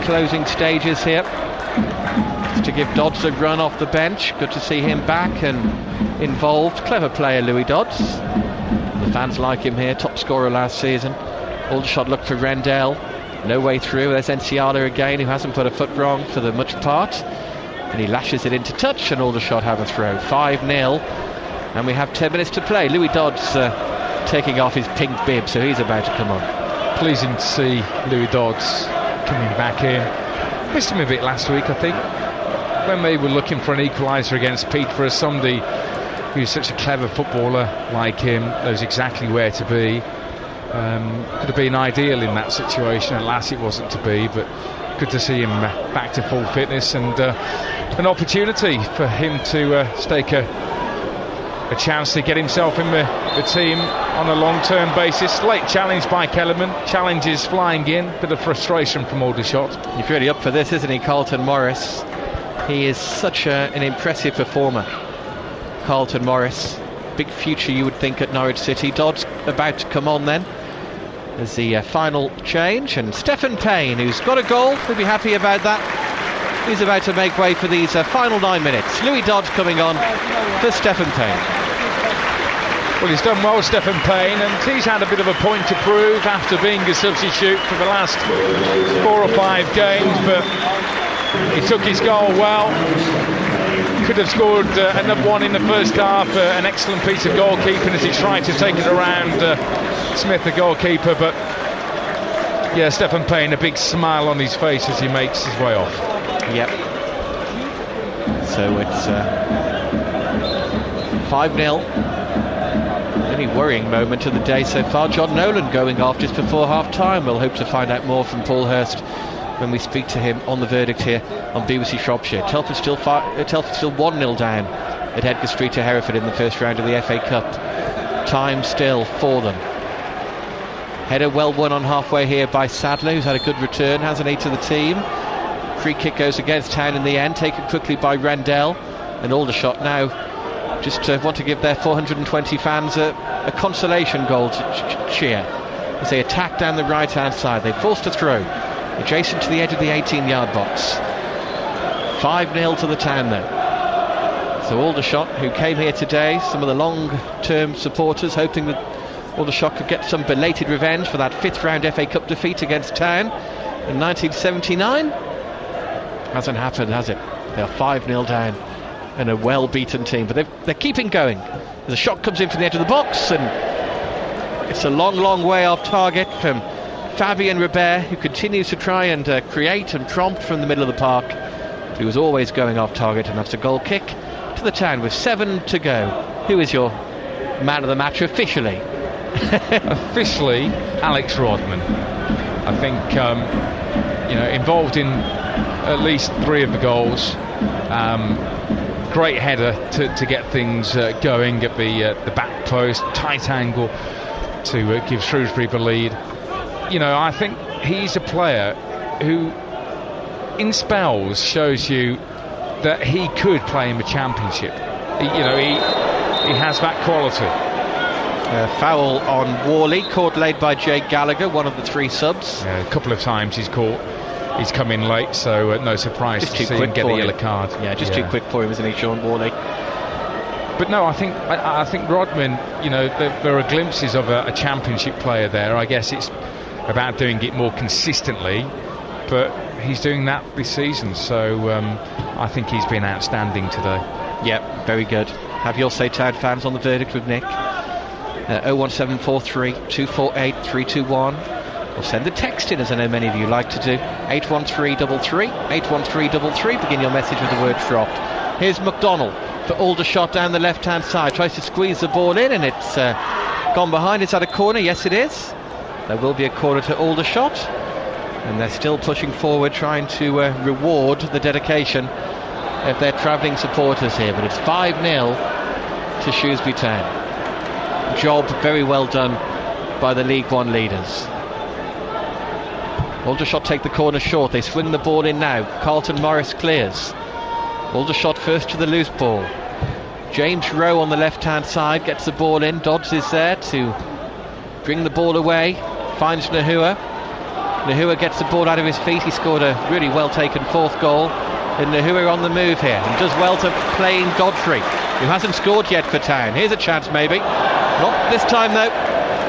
closing stages here, just to give Dodds a run off the bench. Good to see him back and involved. Clever player, Louis Dodds. The fans like him here, top scorer last season. Aldershot look for Rendell, no way through. There's Enciala again, who hasn't put a foot wrong for the much part, and he lashes it into touch, and Aldershot have a throw. 5-0, and we have 10 minutes to play. Louis Dodds taking off his pink bib, so he's about to come on. Pleasing to see Louis Dodds coming back in. Missed him a bit last week, I think, when they were looking for an equaliser against Peterborough. Somebody who's such a clever footballer like him knows exactly where to be. Could have been ideal in that situation. Alas, it wasn't to be, but good to see him back to full fitness, and an opportunity for him to stake a chance to get himself in the team on a long-term basis. Late challenge by Kellerman, challenges flying in, bit of frustration from Aldershot. He's really up for this, isn't he, Carlton Morris? He is such an impressive performer, Carlton Morris. Big future, you would think, at Norwich City. Dodds about to come on then as the final change, and Stefan Payne, who's got a goal, we'll be happy about that. He's about to make way for these final 9 minutes. Louis Dodds coming on for Stefan Payne. Well, he's done well, Stefan Payne, and he's had a bit of a point to prove after being a substitute for the last 4 or 5 games, but he took his goal well. Could have scored another one in the first half. An excellent piece of goalkeeping as he tried to take it around Smith, the goalkeeper, but yeah, Stefan Payne, a big smile on his face as he makes his way off. Yep. So it's 5-0. Only worrying moment of the day so far. John Nolan going off just before half-time. We'll hope to find out more from Paul Hurst when we speak to him on the verdict here on BBC Shropshire. Telford still 1-0 down at Edgar Street to Hereford in the first round of the FA Cup. Time still for them. Header well won on halfway here by Sadler, who's had a good return, hasn't he, to the team Free kick goes against Town in the end, taken quickly by Rendell. And Aldershot now just want to give their 420 fans a consolation goal to cheer as they attack down the right hand side. They forced a throw adjacent to the edge of the 18-yard box. 5-0 to the Town though. So Aldershot, who came here today, some of the long-term supporters hoping that Aldershot could get some belated revenge for that 5th round FA Cup defeat against Town in 1979. Hasn't happened, has it? They are 5-0 down and a well-beaten team, but they're keeping going. The shot comes in from the edge of the box, and it's a long way off target from Fabien Robert, who continues to try and create and prompt from the middle of the park. But he was always going off target, and that's a goal kick to the Town with 7 to go. Who is your man of the match officially? Officially, Alex Rodman. I think involved in at least 3 of the goals. Great header to get things going at the back post, tight angle to give Shrewsbury the lead. I think he's a player who in spells shows you that he could play in the Championship. He has that quality. Foul on Whalley, caught late by Jake Gallagher, one of the 3 subs. A couple of times he's come in late, so no surprise to see him get the yellow card. Too quick for him, isn't he, Shaun Whalley? But no, I think Rodman, there are glimpses of a Championship player there. I guess it's about doing it more consistently, but he's doing that this season, so I think he's been outstanding today. Yep, very good. Have your say, Town fans, on the verdict with Nick. 01743 248 321, or send the text in, as I know many of you like to do. 81333 81333. Begin your message with the word dropped. Here's McDonnell for Aldershot down the left hand side, tries to squeeze the ball in, and it's gone behind. Is that a corner? Yes, it is. There will be a corner to Aldershot, and they're still pushing forward, trying to reward the dedication of their travelling supporters here. But it's 5-0 to Shrewsbury Town. Job very well done by the League One leaders. Aldershot take the corner short. They swing the ball in now. Carlton Morris clears. Aldershot first to the loose ball. James Rowe on the left hand side gets the ball in. Dodds is there to bring the ball away. Finds Gnahoua. Gnahoua gets the ball out of his feet. He scored a really well taken 4th goal. And Gnahoua on the move here, and does well to play in Godfrey, who hasn't scored yet for Town. Here's a chance maybe. Not this time though.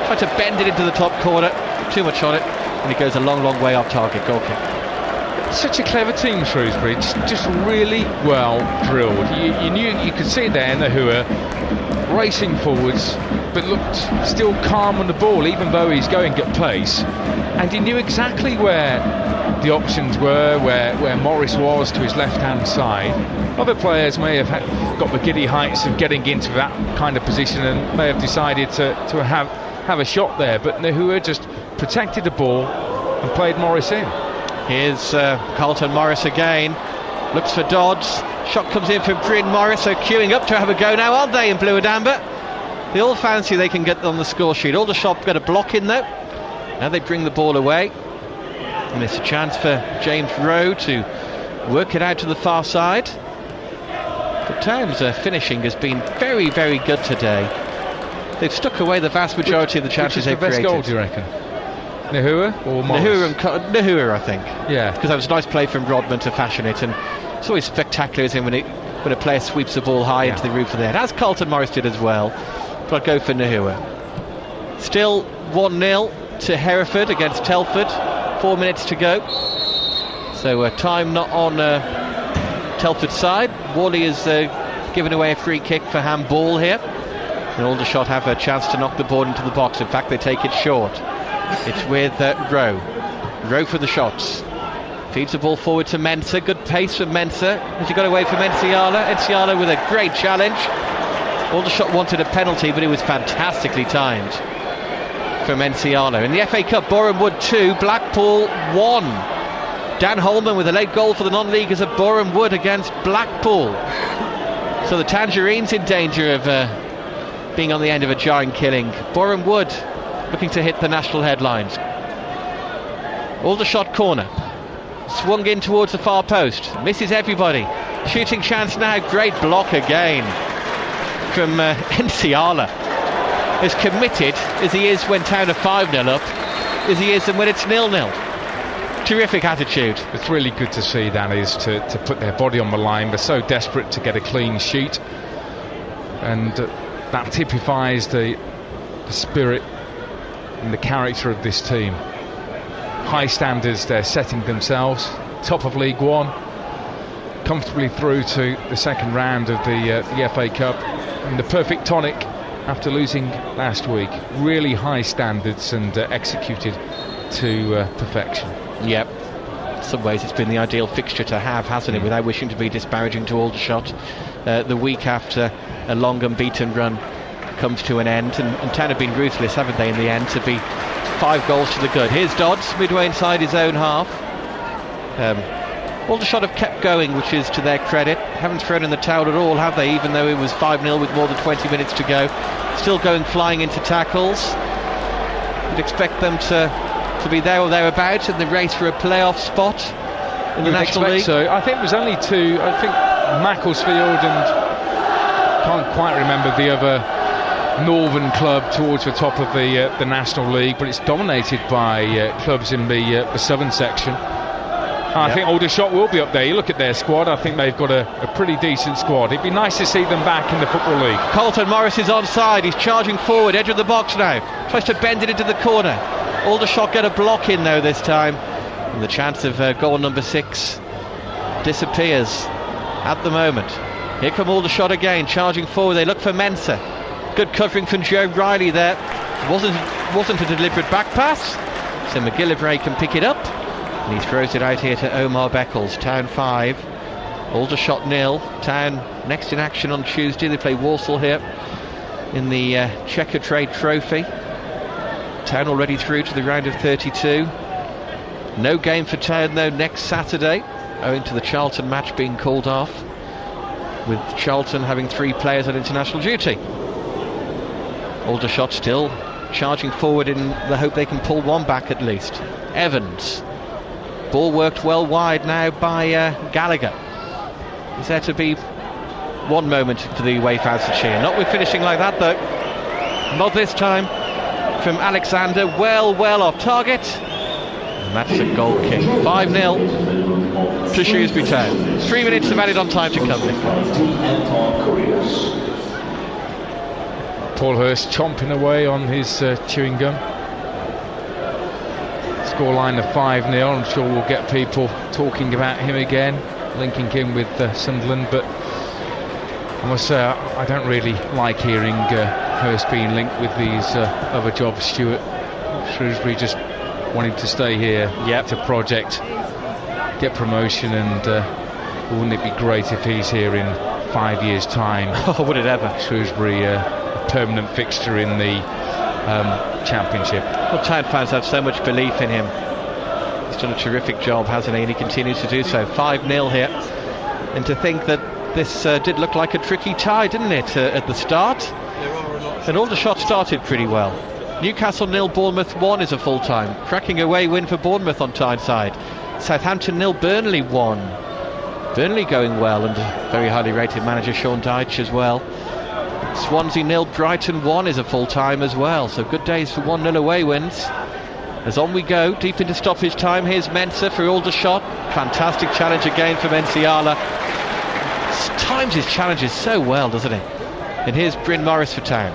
Tried to bend it into the top corner. Too much on it, and it goes a long way off target. Goal kick. Such a clever team, Shrewsbury. Just really well drilled. You could see there Gnahoua racing forwards, but looked still calm on the ball, even though he's going at pace. And he knew exactly where the options were, where Morris was to his left-hand side. Other players may have got the giddy heights of getting into that kind of position and may have decided to have a shot there, but Gnahoua just protected the ball and played Morris in. Here's Carlton Morris again, looks for Dodds, shot comes in from Bryn Morris, so queuing up to have a go now, aren't they, in blue and amber? They all fancy they can get on the score sheet. Aldershot got a block in though. Now they bring the ball away, and it's a chance for James Rowe to work it out to the far side. But Town's finishing has been very good today. They've stuck away the vast majority of the chances they've created. Which is the best goal, do you reckon? Gnahoua or Morris? Gnahoua, I think. Yeah. Because that was a nice play from Rodman to fashion it, and it's always spectacular, isn't it, when a player sweeps the ball high into the roof of the head, as Carlton Morris did as well. But I'll go for Gnahoua. Still 1-0 to Hereford against Telford. 4 minutes to go. So time not on Telford's side. Whalley is given away a free kick for handball here. And Aldershot have a chance to knock the ball into the box. In fact, they take it short. It's with Rowe. Rowe for the shots. Feeds the ball forward to Mensah. Good pace from Mensah. Has he got away from Enciala? Enciala with a great challenge. Aldershot wanted a penalty, but it was fantastically timed from Enciala. In the FA Cup, Boreham Wood 2, Blackpool 1. Dan Holman with a late goal for the non-leaguers at Boreham Wood against Blackpool. So the Tangerines in danger of being on the end of a jarring killing. Boreham Wood looking to hit the national headlines. Aldershot corner. Swung in towards the far post, misses everybody. Shooting chance now, great block again from Nsiala. As committed as he is when Town are 5-0 up, as he is when it's 0-0. Terrific attitude. It's really good to see, that is, to put their body on the line. They're so desperate to get a clean sheet, and that typifies the spirit and the character of this team. High standards they're setting themselves, top of League One, comfortably through to the second round of the FA Cup, and the perfect tonic after losing last week. Really high standards and executed to perfection. Yep, in some ways it's been the ideal fixture to have, hasn't it, without wishing to be disparaging to Aldershot. The week after a long unbeaten run comes to an end, and Town have been ruthless, haven't they, in the end, to be 5 goals to the good. Here's Dodds midway inside his own half. Aldershot have kept going, which is to their credit. Haven't thrown in the towel at all, have they, even though it was 5-0 with more than 20 minutes to go. Still going flying into tackles. You'd expect them to be there or thereabouts in the race for a playoff spot in the National League. So I think it was only 2. I think Macclesfield and can't quite remember the other northern club towards the top of the National League, but it's dominated by clubs in the southern section. I think Aldershot will be up there. You look at their squad, I think they've got a pretty decent squad. It'd be nice to see them back in the Football League. Carlton Morris is onside, he's charging forward, edge of the box now, tries to bend it into the corner. Aldershot get a block in though this time, and the chance of goal number 6 disappears at the moment. Here come Aldershot again, charging forward. They look for Mensah. Good covering from Joe Riley there. Wasn't a deliberate back pass, so McGillivray can pick it up, and he throws it out here to Omar Beckles. Town 5, Aldershot 0. Town next in action on Tuesday. They play Walsall here in the Checker Trade Trophy. Town already through to the round of 32. No game for Town though next Saturday, owing to the Charlton match being called off, with Charlton having 3 players on international duty. Aldershot still charging forward in the hope they can pull one back at least. Evans. Ball worked well wide now by Gallagher. Is there to be one moment for the away fans to cheer? Not with finishing like that though. Not this time. From Alexander, well off target, and that's a goal kick. 5-0 to Shrewsbury Town. 3 minutes of added on time to come. Paul Hurst chomping away on his chewing gum. Scoreline of 5-0. I'm sure we'll get people talking about him again, linking him with Sunderland, but I must say I don't really like hearing Hurst being linked with these other jobs. Stuart, Shrewsbury just wanting to stay here, to project, get promotion, and wouldn't it be great if he's here in 5 years' time? Oh, would it ever? Shrewsbury, a permanent fixture in the Championship. Well, Town fans have so much belief in him. He's done a terrific job, hasn't he? And he continues to do so. 5-0 here, and to think that this did look like a tricky tie, didn't it, at the start? And Aldershot started pretty well. Newcastle 0, Bournemouth 1 is a full-time. Cracking away win for Bournemouth on Tyneside. Southampton 0, Burnley 1. Burnley going well, and very highly rated manager Sean Dyche as well. Swansea 0, Brighton 1 is a full-time as well. So good days for 1-0 away wins. As on we go, deep into stoppage time. Here's Mensah for Aldershot. Fantastic challenge again from Nsiala. Times his challenges so well, doesn't he? And here's Bryn Morris for Town.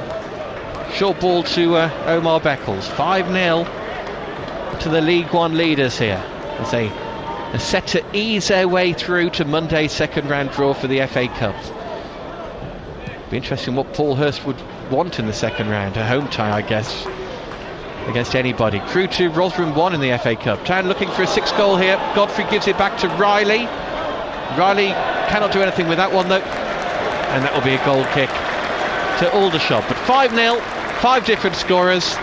Short ball to Omar Beckles. 5-0 to the League One leaders here, as they are set to ease their way through to Monday's second round draw for the FA Cup. Be interesting what Paul Hurst would want in the second round. A home tie, I guess, against anybody. Crew to Rotherham 1 in the FA Cup. Town looking for a 6th goal here. Godfrey gives it back to Riley. Riley cannot do anything with that one though, and that will be a goal kick to Aldershot. But 5-0, 5 different scorers,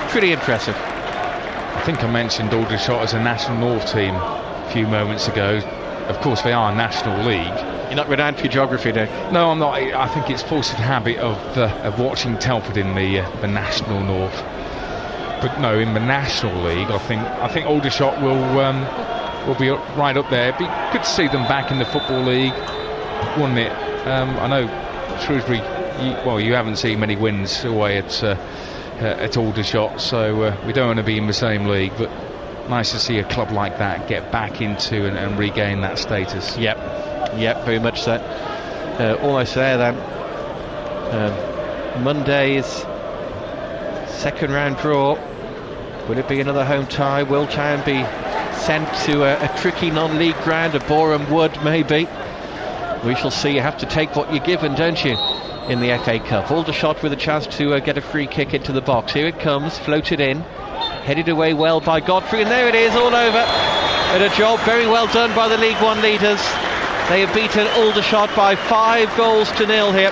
pretty impressive. I think I mentioned Aldershot as a National North team a few moments ago. Of course they are National League. You're not renowned for your geography, though. No, I'm not. I think it's force of habit of watching Telford in the National North. But no, in the National League, I think Aldershot will will be right up there. Be good to see them back in the Football League, wouldn't it? I know Shrewsbury, you haven't seen many wins away at Aldershot, so we don't want to be in the same league, but nice to see a club like that get back into and regain that status. Yep, very much so. Almost there then. Monday's second round draw. Will it be another home tie? Will Town be sent to a tricky non-league ground, a Boreham Wood maybe? We shall see. You have to take what you're given, don't you, in the FA Cup? Aldershot with a chance to get a free kick into the box. Here it comes, floated in, headed away well by Godfrey, and there it is, all over. And a job very well done by the League One leaders. They have beaten Aldershot by 5 goals to 0 here.